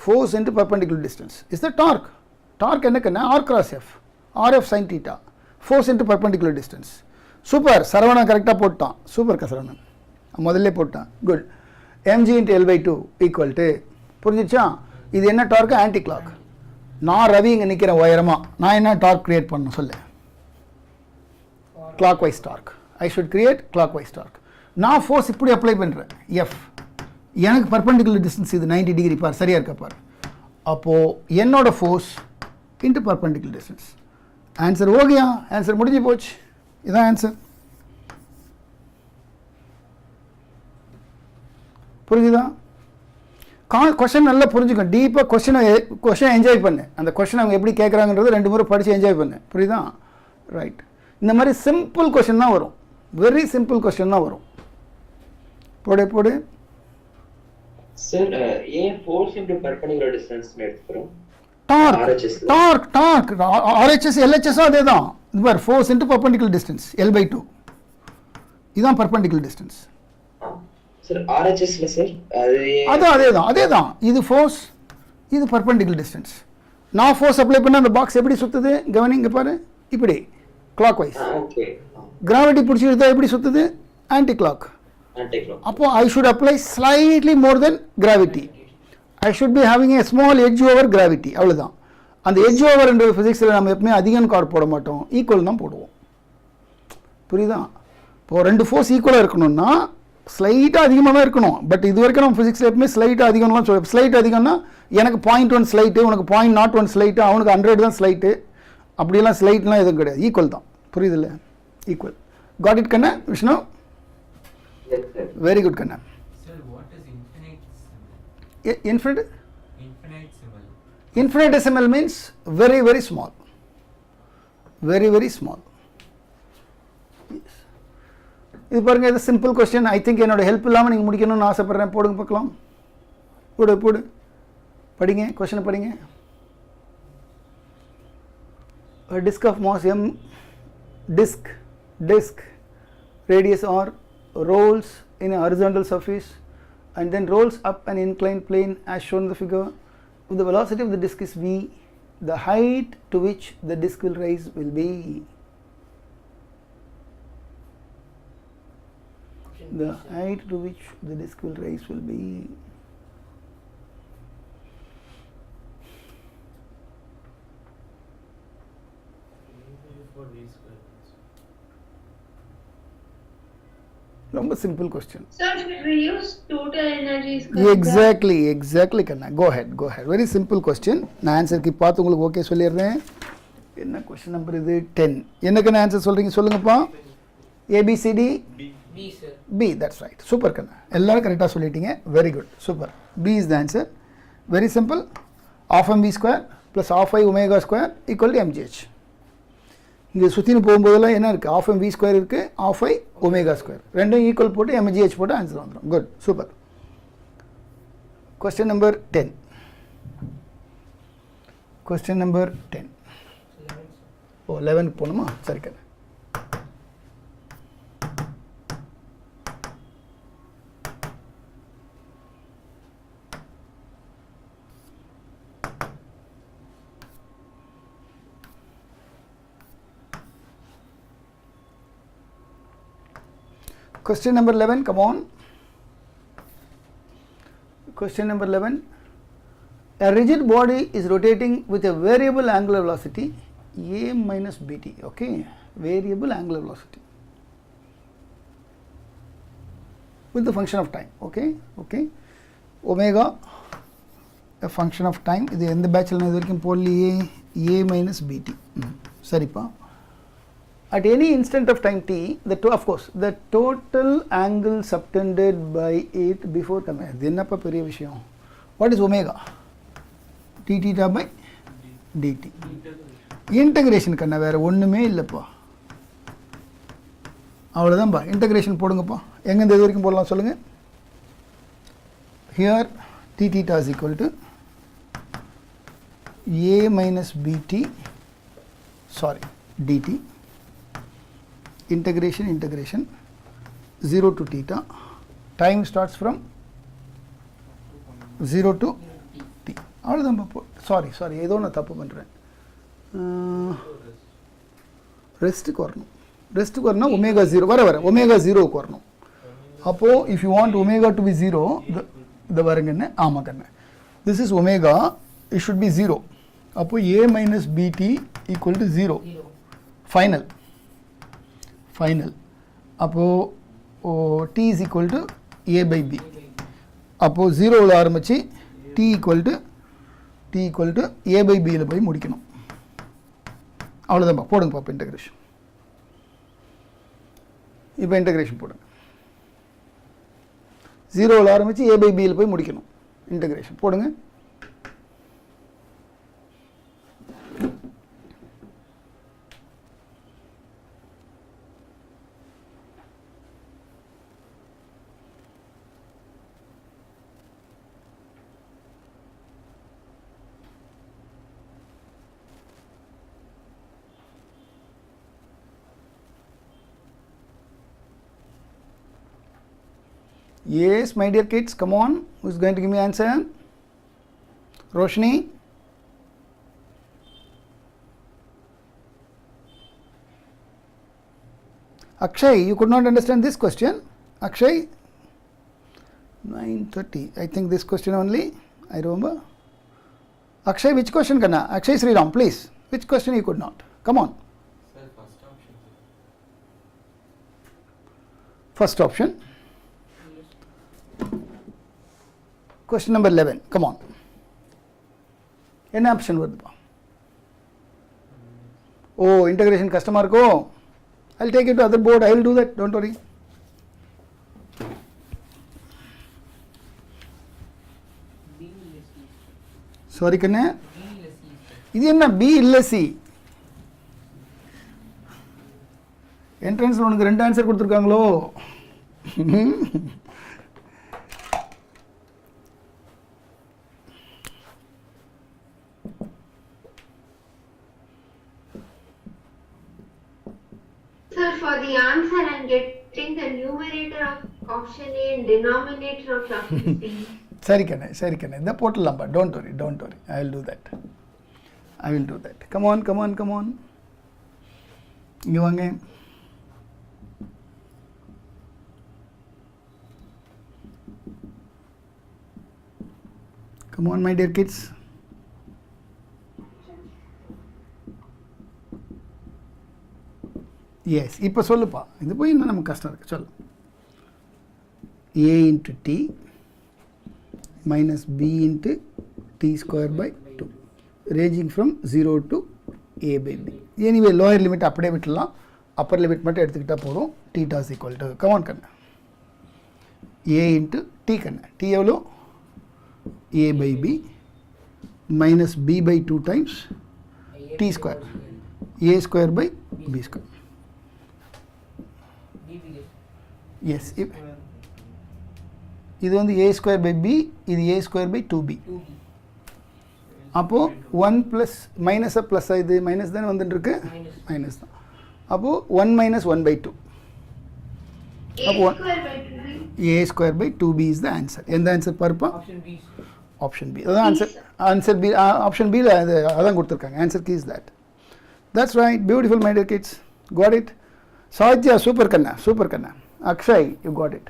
Force into perpendicular distance is the torque. Torque என்னக்குன்னா R cross F, RF sin theta. Force into perpendicular distance. Super, Saravanan கரெக்டாக போட்டான். சூப்பர் சரவணன், முதல்ல போட்டான். Good. mg into L/2 equal to, புரிஞ்சிச்சா? இது என்ன டார்க்கு? Anti clock. நான் ரவி இங்கே நிற்கிறேன் உயரமாக, நான் என்ன டார்க் கிரியேட் பண்ணணும் சொல்லு? Clock wise torque. I should create clockwise torque. நான் ஃபோர்ஸ் இப்படி அப்ளை பண்ணுறேன் எஃப், எனக்கு பர்பண்டிகுலர் டிஸ்டன்ஸ் இது 90 டிகிரி பார், சரியாக இருக்கா பார். அப்போது என்னோட force into perpendicular distance. Answer ஓகேயா? ஆன்சர் முடிஞ்சு போச்சு. இதான் ஆன்சர். புரிஞ்சுதா? கொஷின் நல்லா புரிஞ்சுக்கணும். டீப்பாக கொஷினை என்ஜாய் பண்ணு. அந்த கொஷின் அவங்க எப்படி கேட்குறாங்கன்றது 2 முறை படித்து என்ஜாய் பண்ணு. புரியுதா? ரைட். இந்த மாதிரி சிம்பிள் கொஷின் தான் வரும், வெரி சிம்பிள் கொஷின் தான் வரும். போடு சார். ஏன் ஃபோர்ஸ் இன்டு பர்பெண்டிகுலர் டிஸ்டன்ஸ் எடுத்துக்கிறோம்? டார்க் RHS LHS அதே தான். இது பார், force into perpendicular distance L/2 இதுதான் பர்பெண்டிகுலர் டிஸ்டன்ஸ். சார் RHSல சார் அதே தான். இது ஃபோர்ஸ், இது பர்பெண்டிகுலர் டிஸ்டன்ஸ். நான் ஃபோர்ஸ் அப்ளை பண்ண அந்த பாக்ஸ் எப்படி சுத்துது கவனிங்க பாரு, இப்படி கிளாக் வைஸ். ஓகே. கிராவிட்டி பிடிச்சி எடுத்தா எப்படி சுத்துது? Anti clock. அப்போ I should apply slightly more then gravity. I should be having a small edge over gravity. அவ்வளோதான். அந்த எட்ஜ் ஓவர்ன்ற ஃபிசிக்ஸில் நம்ம எப்பவுமே அதிகம் கார்டு போட மாட்டோம், ஈக்குவல் தான் போடுவோம். புரியுதா? இப்போது 2 ஃபோர்ஸ் ஈக்குவலாக இருக்கணும்னா ஸ்லைட்டாக அதிகமாக தான் இருக்கணும். பட் இது வரைக்கும் நம்ம ஃபிசிக்ஸில் எப்பவுமே ஸ்லைட்டாக அதிகம்லாம் சொல்லுவோம். ஸ்லைட் அதிகம்னா எனக்கு 0.1 ஸ்லைட்டு, உனக்கு 0.01 ஸ்லைட்டு, அவனுக்கு 100 தான் ஸ்லைட்டு. அப்படிலாம் ஸ்லைட்லாம் எதுவும் கிடையாது, ஈக்குவல் தான். புரியுது இல்லை? ஈக்குவல். காட் இட் கண்ணா விஷ்ணு? வெரி குட் கண்ணா. Infinitesimal means very very small, very very small. Yes. இது பாருங்க, இது சிம்பிள் கொஸ்டின். ஐ திங்க் என்னோட ஹெல்ப் இல்லாமல் நீங்கள் முடிக்கணும்னு ஆசைப்பட்றேன். போடுங்க பார்க்கலாம். போடு படிங்க, கொஸ்டினை படிங்க. A disk of mass m, disk radius r rolls in a horizontal surface and then rolls up an inclined plane as shown in the figure. If the velocity of the disk is v, the height to which the disk will rise will be. The height to which the disk will rise will be. ரொம்ப simple question. Sir, should we use total energies? Exactly கண்ணா. Go ahead. Very simple question. நான் ஆன்சருக்கு பார்த்து உங்களுக்கு ஓகே சொல்லிடுறேன். என்ன கொஸ்டின் நம்பர் இது? 10. என்னக்கண்ணா ஆன்சர் சொல்கிறீங்க சொல்லுங்கப்பா. ABCD B sir. B, that's right. Super கண்ணா, எல்லாரும் கரெக்டாக சொல்லிட்டீங்க. Very good, super. B is the answer. Very simple. Half mv square plus half I omega square equal to mgh. இங்கே சுற்றின்னு போகும்போதெல்லாம் என்ன இருக்குது? half mv square இருக்குது, half I omega square. ரெண்டும் ஈக்குவல் போட்டு mgh போட்டு ஆன்சர் வந்துடும். Good, super. Question number 10. Question number 10. 11 போகணுமா? சரி கண்ணா. Question number 11, come on. Question number 11. A rigid body is rotating with a variable angular velocity a minus bt. Okay, variable angular velocity with the function of time. Okay. Omega a function of time. இது எந்த பேட்ச்ல நான் இது வரைக்கும் போடலையே. a minus bt. சரிப்பா. At any instant of time t, of course, the total angle subtended by it before coming. இது என்னப்பா பெரிய விஷயம்? What is omega? d theta by dt. Integration கண்ணா, வேறு ஒன்றுமே இல்லைப்பா. அவ்வளோதான்ப்பா. இன்டகிரேஷன் போடுங்கப்பா. எங்கேருந்து இது வரைக்கும் போடலாம் சொல்லுங்கள். Here d theta is equal to a minus bt, dt. Integration 0 to theta. Time starts from 0 to t. அவ்வளோதான்ப்பா. Sorry ஏதோ நான் தப்பு பண்ணுறேன். ரெஸ்ட்டுக்கு வரணும். ஒமேகா 0 வர ஒமேகா 0க்கு வரணும். அப்போது if you want omega to be 0, இந்த வருங்கண்ணே. ஆமாம் கண்ணே, this is omega, it should be 0. அப்போது a minus bt equal to 0. Final. அப்போ t is equal to a by b. அப்போ 0ல ஆரம்பிச்சு t equal to a by b ல போய் முடிக்கணும். அவ்வளவுதான் போடுங்க பாப்பா இன்டகிரேஷன். இப்போ இன்டகிரேஷன் போடுங்க. 0ல ஆரம்பிச்சு a by b ல போய் முடிக்கணும். இன்டகிரேஷன் போடுங்க. Yes, my dear kids, come on. Who is going to give me answer? Roshni? Akshay, you could not understand this question. Akshay? 9:30. I think this question only. I remember. Akshay, which question Kanna? Akshay Sriram, please. Which question you could not? Come on. Sir, first option. First option. Question number 11. Come on. என்ன ஆப்ஷன் வருதுப்பா? ஓ இன்டகிரேஷன் கஷ்டமா இருக்கோ? I'll take it to other board. I will do that. Don't worry. Sorry கண்ணே. இது என்ன B இல்ல C? என்ட்ரன்ஸ்ல உனக்கு 2 ஆன்சர் கொடுத்துருக்காங்களோ? Sir, for the answer I'm getting the numerator of option A and denominator of option B. சரி கண்ணே இந்த போட்டுடலாம்ப்பா. Don't worry. I will do that. Come on. இங்க வாங்க. Come on, my dear kids. Yes இப்போ சொல்லுப்பா. இது போய் இன்னும் நமக்கு கஷ்டம் இருக்குது. சொல்லு. a into t minus b into t square by 2 ranging from 0 to a by b. Anyway lower limit அப்படியே விட்டுடலாம். அப்பர் லிமிட் மட்டும் எடுத்துக்கிட்டால் போதும். theta is equal to come on கண்ணா a into t கண்ணா t எவ்வளோ a by b minus b by 2 times t square a square by b square. Yes, இது வந்து a square by b, இது a square by 2b. அப்போ 1 plus minus plus இது minus தானே வந்துட்டு இருக்கு, minus தான். அப்போ 1 minus 1 by 2. அப்போ a square by 2b is the answer. எந்த ஆன்சர் பாருப்பா? Option B. அதான் ஆன்சர் B. ஆப்ஷன் B ல அதான் கொடுத்துருக்காங்க. Answer key is that. That's right. Beautiful, my dear kids. Got it? Satya, super kanna. Akshay, you got it.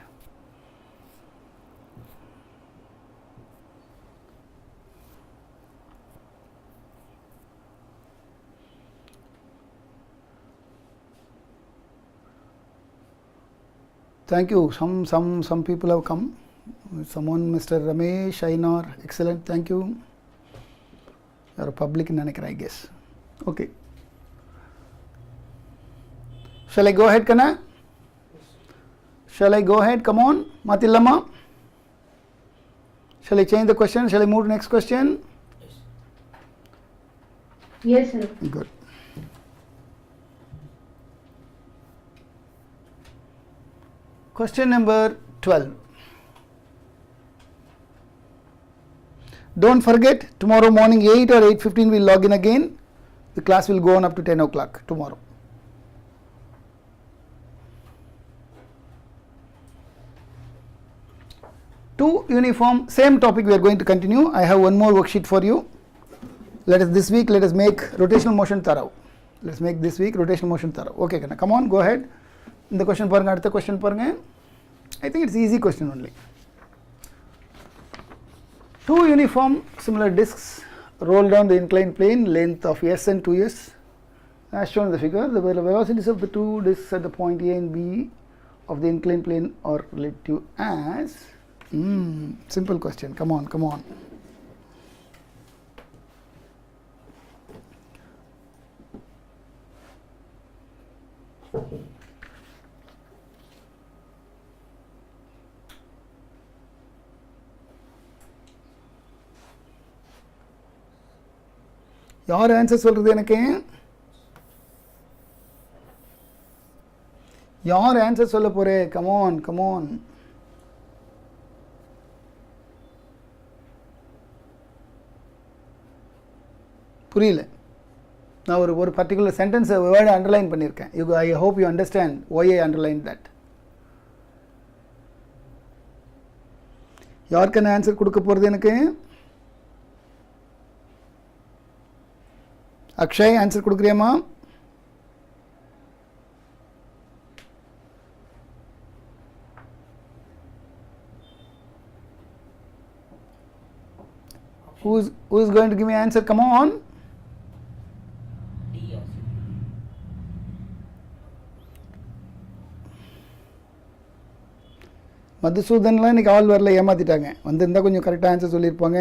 Thank you. Some people have come. Someone, Mr. Ramesh Ainar, excellent. Thank you. You are a public nanikara, I guess. Okay. Shall I go ahead, Kanna? Shall I go ahead? Come on, Matilama. Shall I change the question? Shall I move to next question? Yes, sir. Good. Question number 12. Don't forget, tomorrow morning 8 or 8:15 we'll log in again. The class will go on up to 10 o'clock tomorrow. Two uniform, same topic we are going to continue. I have one more worksheet for you. This week let us make rotational motion thorough. Let's make this week rotational motion thorough. Okay, come on, go ahead. In the question paranga, adutha question paranga. I think it's easy question only. Two uniform similar discs roll down the inclined plane, length of s and 2s. As shown in the figure, the velocities of the two discs at the point A and B of the inclined plane are relative as, simple question, come on, come on. யார் ஆன்சர் சொல்றது எனக்கு? யார் ஆன்சர் சொல்ல போறே? Come on come on. புரியல. நான் ஒரு பர்டிகுலர் சென்டென்ஸை வேர்டை அண்டர்லைன் பண்ணியிருக்கேன். I hope you understand why I underline that. யாருக்கான ஆன்சர் கொடுக்க போகிறது எனக்கு? அக்ஷய் ஆன்சர் கொடுக்குறியாமா? who is going to give me answer? Come on. D also. மதுசூதன்லாம் இன்னைக்கு ஆள் வரல, ஏமாத்திட்டாங்க. வந்திருந்தால் கொஞ்சம் கரெக்டாக ஆன்சர் சொல்லியிருப்பாங்க.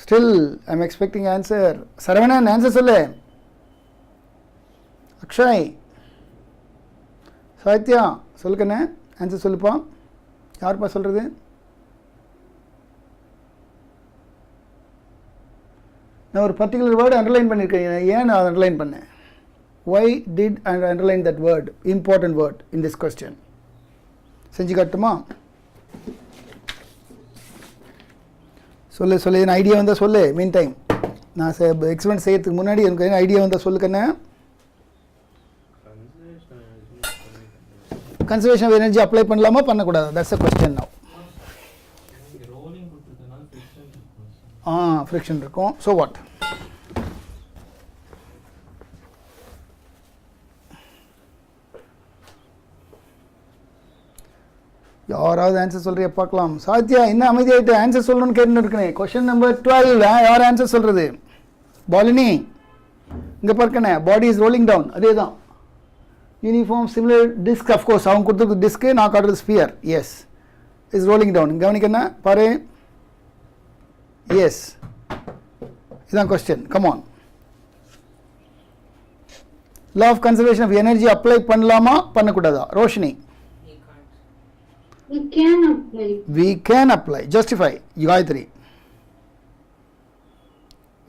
Still I am expecting answer. Saravanan answer சொல்லு. அக்ஷய், சாத்யா சொல்லுக்கண்ணே ஆன்சர் சொல்லுப்பா. யாருப்பா சொல்கிறது? நான் ஒரு பர்டிகுலர் வேர்டு அண்டர்லைன் பண்ணியிருக்கேன். ஏன் நான் அண்டர்லைன் பண்ணேன்? Why did I underline that word? Important word in this question. செஞ்சு காட்டுமா? சொல்லு சொல்லு. என் ஐடியா வந்தால் சொல்லு. மீன் டைம் நான் எக்ஸ்பெரிமெண்ட் செய்யறதுக்கு முன்னாடி எனக்கு என்ன ஐடியா வந்தால் சொல்லுக்கண்ணே. கன்சர்வேஷன் ஆஃப் எனர்ஜி அப்ளை பண்ணலாமா பண்ணக்கூடாது? That's a question now. Friction இருக்கும். So what? யாராவது ஆன்சர் சொல்றியா பார்க்கலாம். சாத்யா என்ன அமைதியாயிட்டு ஆன்சர் சொல்லணும்னு கேட்டுன்னு இருக்கேன். கொஸ்டின் நம்பர் 12 யார் ஆன்சர் சொல்றது? பாலினி இங்கே பார்க்கணே. Body is rolling down. அதே தான். Uniform similar disk. அஃப்கோர்ஸ் அவங்க கொடுத்தது டிஸ்க்கு, நான் காட்டுறது sphere. Yes, is rolling down. கவனிக்கண்ணா பாரு. எஸ், இதுதான் question. Come on. Law of conservation of energy apply பண்ணலாமா பண்ணக்கூடாதா? Roshini. We can apply. We can apply. Justify. Gayatri.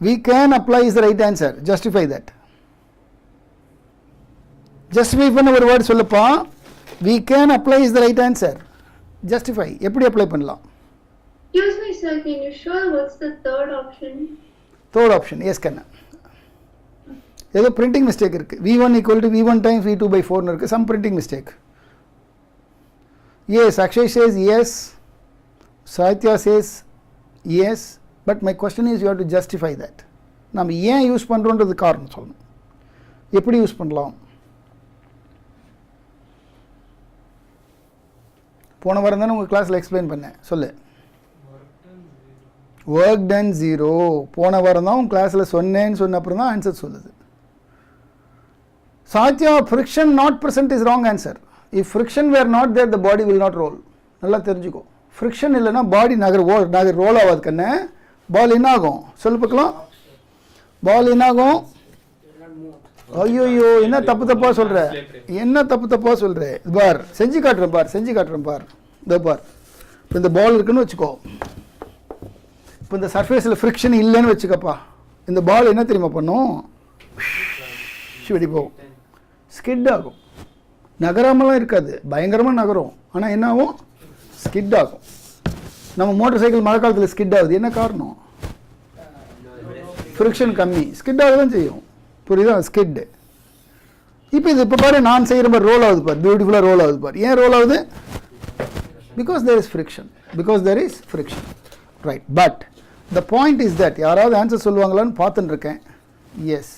We can apply is the right answer. Justify that. Justify பண்ண ஒரு வேர்ட் சொல்லுப்பா. We can apply is the right answer. Justify. எப்படி அப்ளை பண்ணலாம்? Excuse me, sir. Can you show what's the third option? Third option. Yes, Kanna. ஏதோ printing mistake இருக்கு. V1 equal to V1 times V2 by 4 இருக்கு. Some printing mistake. Yes, Akshay says yes. Saitya says yes. But my question is you have to justify that. நாம் ஏன் யூஸ் பண்ணுறோன்றது காரணம் சொல்லணும். எப்படி யூஸ் பண்ணலாம்? போன வாரம் தானே உங்கள் கிளாஸில் எக்ஸ்பிளைன் பண்ணேன். சொல்லு. Work done 0. போன வாரம் தான் உங்கள் கிளாஸில் சொன்னேன்னு சொன்ன அப்புறம் தான் ஆன்சர் சொல்லுது. Sathya, friction not present is wrong answer. If friction were not there, the body will not roll. நல்லா தெரிஞ்சுக்கோ. friction இல்லைன்னா பாடி ரோல் ஆகாது கண்ணே. பால் என்ன ஆகும் சொல்லு பார்க்கலாம். பால் என்ன ஆகும்? ஐயோ என்ன தப்பு தப்பா சொல்ற? என்ன தப்பு தப்பா சொல்ற? பார் செஞ்சு காட்டுறேன் பார், செஞ்சு காட்டுறேன் பார். இதோ பார். இப்போ இந்த பால் இருக்குன்னு வச்சுக்கோ. இப்போ இந்த சர்ஃபேஸில் ஃப்ரிக்ஷன் இல்லைன்னு வச்சுக்கப்பா. இந்த பால் என்ன தெரியுமா பண்ணும்? வெடி போகும். ஸ்கிட் ஆகும். நகராமலாம் இருக்காது, பயங்கரமாக நகரும். ஆனால் என்ன ஆகும்? ஸ்கிட் ஆகும். நம்ம மோட்டர் சைக்கிள் மழை காலத்தில் ஸ்கிட் ஆகுது. என்ன காரணம்? ஃப்ரிக்ஷன் கம்மி. ஸ்கிட் ஆக தான் செய்யும். புரியுதா? ஸ்கிட். இப்போ பாரு, நான் செய்கிற மாதிரி ரோல் ஆகுது பார். பியூட்டிஃபுல்லாக ரோல் ஆகுது பார். ஏன் ரோல் ஆகுது? Because there is friction. Because there is friction. Right. But the point is that யாராவது ஆன்சர் சொல்லுவாங்களான்னு பார்த்துட்டு இருக்கேன். எஸ்,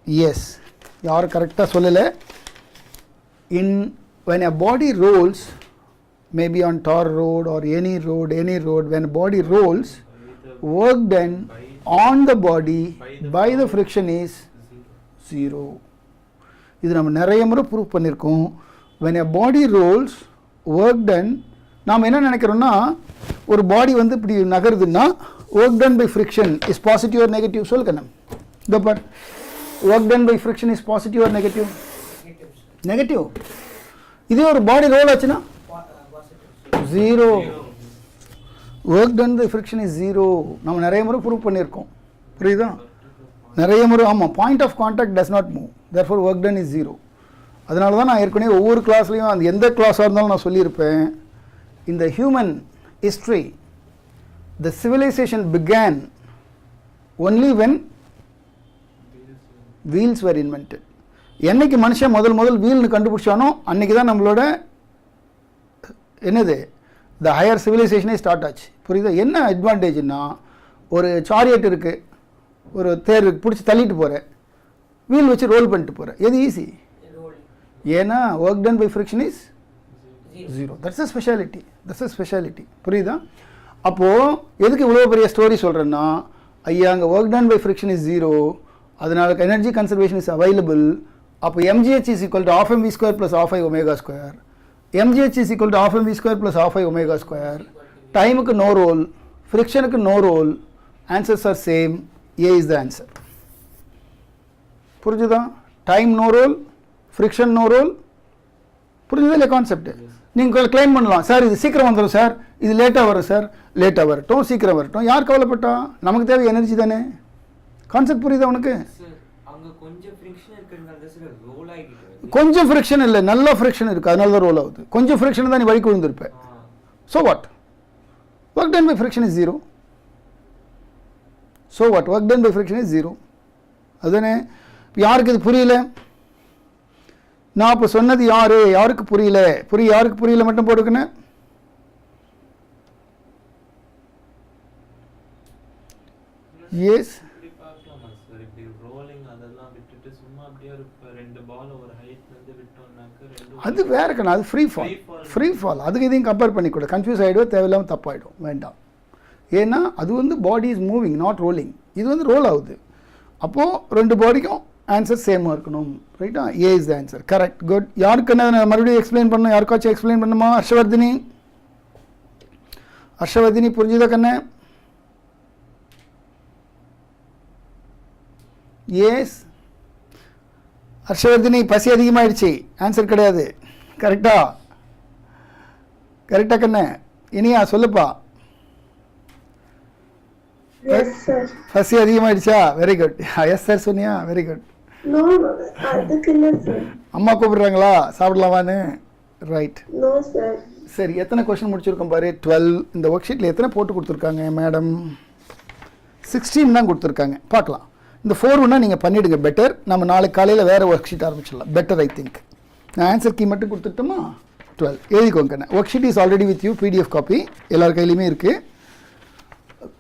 yes, யாரும் கரெக்டாக சொல்லலை. when a body rolls, maybe on tar road or any road, when a body rolls, work done on the body by the friction is 0. இது நம்ம நிறைய முறை ப்ரூவ் பண்ணியிருக்கோம். when a body rolls work done, நாம் என்ன நினைக்கிறோம்னா ஒரு பாடி வந்து இப்படி நகருதுன்னா work done by friction is positive or negative? சொல்லு கண்ணம். இந்த பார், work done by friction is positive or negative? Negative. இதே ஒரு பாடி ரோல் ஆச்சுன்னா zero. Work done by friction is zero. நம்ம நிறைய முறை ப்ரூவ் பண்ணியிருக்கோம். புரியுதா? நிறைய முறை. ஆமாம், point of contact does not move, therefore work done is zero. அதனால தான் நான் ஏற்கனவே ஒவ்வொரு கிளாஸ்லையும் அந்த எந்த கிளாஸாக இருந்தாலும் நான் சொல்லியிருப்பேன், இந்த human history the civilization began only when wheels were invented. என்னைக்கு மனுஷன் முதல் வீல்னு கண்டுபிடிச்சானோ அன்னைக்கு தான் நம்மளோட என்னது த ஹையர் சிவிலைசேஷனே ஸ்டார்ட் ஆச்சு. புரியுதா? என்ன அட்வான்டேஜ்னா, ஒரு சாரியட் இருக்குது, ஒரு தேர் பிடிச்சி தள்ளிட்டு போகிறேன், வீல் வச்சு ரோல் பண்ணிட்டு போகிறேன், எது ஈஸி? ஏன்னா work done by friction is zero. That's a speciality, that's a speciality. புரியுதா? அப்போது எதுக்கு இவ்வளோ பெரிய ஸ்டோரி சொல்கிறேன்னா, ஐயா அங்கே work done by friction is zero, அதனால எனர்ஜி கன்சர்வேஷன் இஸ் அவைலபிள். அப்போ mgh is equal to half mv square plus half I omega square. mgh is equal to half mv square plus half I omega square. டைமுக்கு நோ ரோல், ஃப்ரிக்ஷனுக்கு no role, answers are same. A is the answer. புரிஞ்சுதா? Time no role, friction no role. புரிஞ்சுதா இல்லை கான்செப்ட்? நீங்கள் கிளைம் பண்ணலாம், சார் இது சீக்கிரம் வந்துடும் சார், இது லேட்டாக வரும் சார். லேட்டாக வரட்டும், சீக்கிரம் வரட்டும், யார் கவலைப்பட்டா? நமக்கு தேவை எனர்ஜி தானே. கான்செப்ட் புரியுதா உனக்கு? கொஞ்சம் ஃப்ரிக்ஷன் இல்லை, நல்ல ஃப்ரிக்ஷன் இருக்குது, அதனால தான் ரோல் ஆகுது. கொஞ்சம் ஃப்ரிக்ஷன் தான் நீ வழிக்கு விழுந்திருப்பேன். So what? Work done by friction is zero. So what? Work done by friction is zero. அதுதானே? யாருக்கு இது புரியல? நான் இப்போ சொன்னது யாருக்கு புரியல? யாருக்கு புரியல மட்டும் போட்டுக்கணும். எஸ், அது வேற கண்ணா, அது ஃப்ரீ ஃபால். அதுக்கு இதையும் கம்பேர் பண்ணிக்கூட கன்ஃபியூஸ் ஆகிடும், தேவையில்லாமல் தப்பாயிடும், வேண்டாம். ஏன்னா அது வந்து body is moving, not rolling. இது வந்து ரோல் ஆகுது. அப்போது ரெண்டு பாடிக்கும் ஆன்சர் சேமாக இருக்கணும். ரைட்டா? A is the answer. Correct, good. யாருக்கு என்ன மறுபடியும் எக்ஸ்பிளைன் பண்ணணும்? யாருக்காச்சும் எக்ஸ்பிளைன் பண்ணுமா? ஹர்ஷவர்தினி புரிஞ்சுதா கண்ணே? எஸ் ஹர்ஷவர்தினி, பசி அதிகமாகிடுச்சு, ஆன்சர் கிடையாது. கரெக்டா கண்ணே? இனியா சொல்லுப்பா. பசி அதிகமாகிடுச்சா? Very good. எஸ் சார் சொன்னியா? Very good. அம்மா கூப்பிடுறாங்களா சாப்பிடலாமான்னு? ரைட். சரி, எத்தனை கொஸ்டின் முடிச்சிருக்கோம் பாரு? 12. இந்த ஒர்க் ஷீட்டில் எத்தனை போட்டு கொடுத்துருக்காங்க மேடம்? 16 தான் கொடுத்துருக்காங்க. பார்க்கலாம். இந்த 4 ஒன்றா நீங்கள் பண்ணிவிடுங்க, பெட்டர். நம்ம நாளைக்கு காலையில் வேறு ஒர்க் ஷீட் ஆரம்பிச்சிடலாம், பெட்டர் ஐ திங்க். நான் ஆன்சர் கீ மட்டும் கொடுத்துட்டோமா? 12 எழுதிக்கோங்க. Worksheet is already with you, PDF copy எல்லார் கையிலையுமே இருக்குது.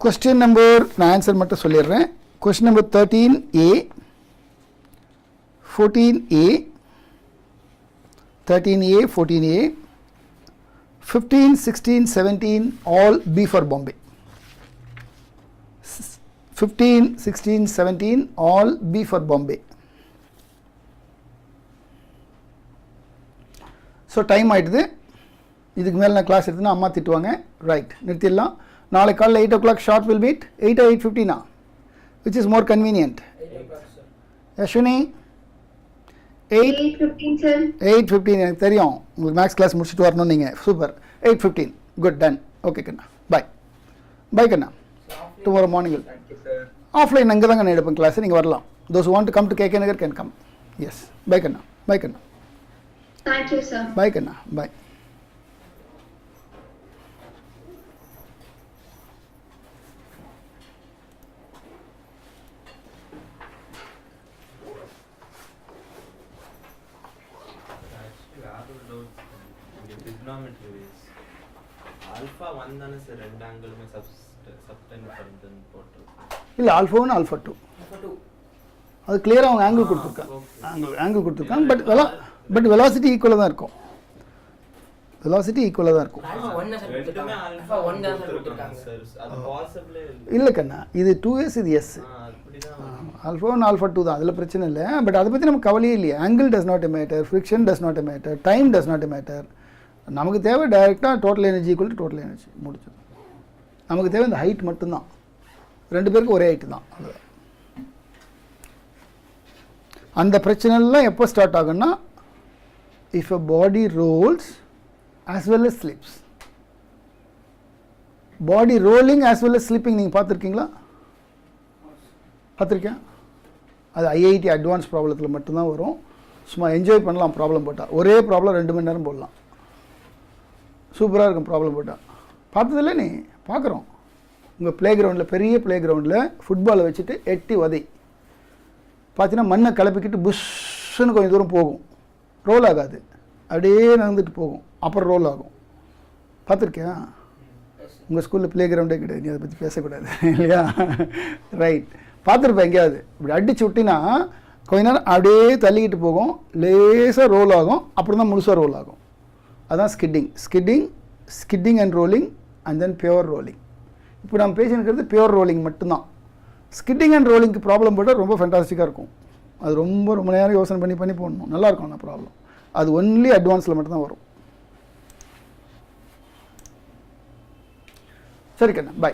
கொஸ்டின் நம்பர், நான் ஆன்சர் மட்டும் சொல்லிடுறேன். Question number 13A, 14A, 13A, 14A, 15, 16, 17 all B for Bombay. 15, 16, 17 all B for Bombay. So time ஆகிடுது. இதுக்கு மேலே நான் கிளாஸ் எடுத்துனா அம்மா திட்டுவாங்க. ரைட், நிறுத்திடலாம். நாளைக்கு காலையில் 8 o'clock sharp will meet. 8 or 8:15 which is more convenient? Yashwini 8:15 எனக்கு தெரியும். உங்களுக்கு மேக்ஸ் கிளாஸ் முடிச்சுட்டு வரணும் நீங்கள். சூப்பர். 8:15 good, done. ஓகே கண்ணா, பாய் கண்ணா. டுமாரோ மார்னிங் ஆஃப்லைன் அங்கே தாங்க நான் எடுப்பேன் கிளாஸ், நீங்கள் வரலாம். Those want to come to KK Nagar can come. Yes, bye Kanna. Thank you, sir. Bye Kanna. Bye. Alpha 1 தானே சார், ரெண்டு ஆங்கிளுமே சப்டெண்ட் பண்ணுதுன்னு போட்டு. இல்லை, ஆல்ஃபா 1 ஆல்ஃபா 2 அது கிளியராக அவங்க ஆங்கிள் கொடுத்துருக்காங்க. பட் வெலாசிட்டி ஈக்குவலாக தான் இருக்கும். இல்லை கண்ணா, இது 2S, இது S. ஆல்ஃபா 1 ஆல்ஃபா 2 தான், அதில் பிரச்சனை இல்லை. பட் அதை பற்றி நமக்கு கவலையே இல்லையே. Angle does not matter, friction does not matter, time does not matter. நமக்கு தேவை டைரெக்டாக total energy equal to total energy, முடிச்சது. நமக்கு தேவை இந்த ஹைட் மட்டும்தான், ரெண்டு பேருக்கும் ஒரே ஹைட்டு தான். அவ்வளோதான். அந்த பிரச்சனைலாம் எப்போ ஸ்டார்ட் ஆகுன்னா, if a body rolls as well as slips. Body rolling as well as slipping நீங்கள் பார்த்துருக்கீங்களா? பார்த்துருக்கேன். அது ஐஐடி அட்வான்ஸ் ப்ராப்ளத்தில் மட்டும்தான் வரும். சும்மா என்ஜாய் பண்ணலாம் ப்ராப்ளம் போட்டால். ஒரே ப்ராப்ளம் 2 மணி நேரம் போடலாம், சூப்பராக இருக்கும் ப்ராப்ளம் போட்டால். பார்த்ததில்ல நீ? பார்க்குறோம். உங்கள் ப்ளே கிரவுண்டில், பெரிய ப்ளே கிரவுண்டில் ஃபுட்பாலை வச்சுட்டு எட்டி உதை பார்த்தீங்கன்னா மண்ணை கிளப்பிக்கிட்டு புஷ்ஷுன்னு கொஞ்சம் தூரம் போகும், ரோல் ஆகாது, அப்படியே நடந்துட்டு போகும், அப்புறம் ரோல் ஆகும். பார்த்துருக்கேன். உங்கள் ஸ்கூலில் ப்ளே கிரவுண்டே கிடையாது, நீ அதை பற்றி பேசக்கூடாது இல்லையா? ரைட், பார்த்துருப்பேன். எங்கேயாவது இப்படி அடிச்சு விட்டினா கொஞ்ச நேரம் அப்படியே தள்ளிக்கிட்டு போகும், லேசாக ரோல் ஆகும், அப்புறம் தான் முழுசாக ரோல் ஆகும். அதுதான் skidding and rolling and then pure rolling. இப்போ நம்ம பேசினுக்கிறது பியூர் ரோலிங் மட்டும்தான். ஸ்கிட்டிங் அண்ட் ரோலிங்க்கு ப்ராப்ளம் போட்டால் ரொம்ப ஃபேண்டாஸ்டிக்காக இருக்கும். அது ரொம்ப நேரம் யோசனை பண்ணி போடணும், நல்லாயிருக்கும் அந்த ப்ராப்ளம். அது ஒன்லி அட்வான்ஸில் மட்டும்தான் வரும். சரி கண்ணா, பாய்.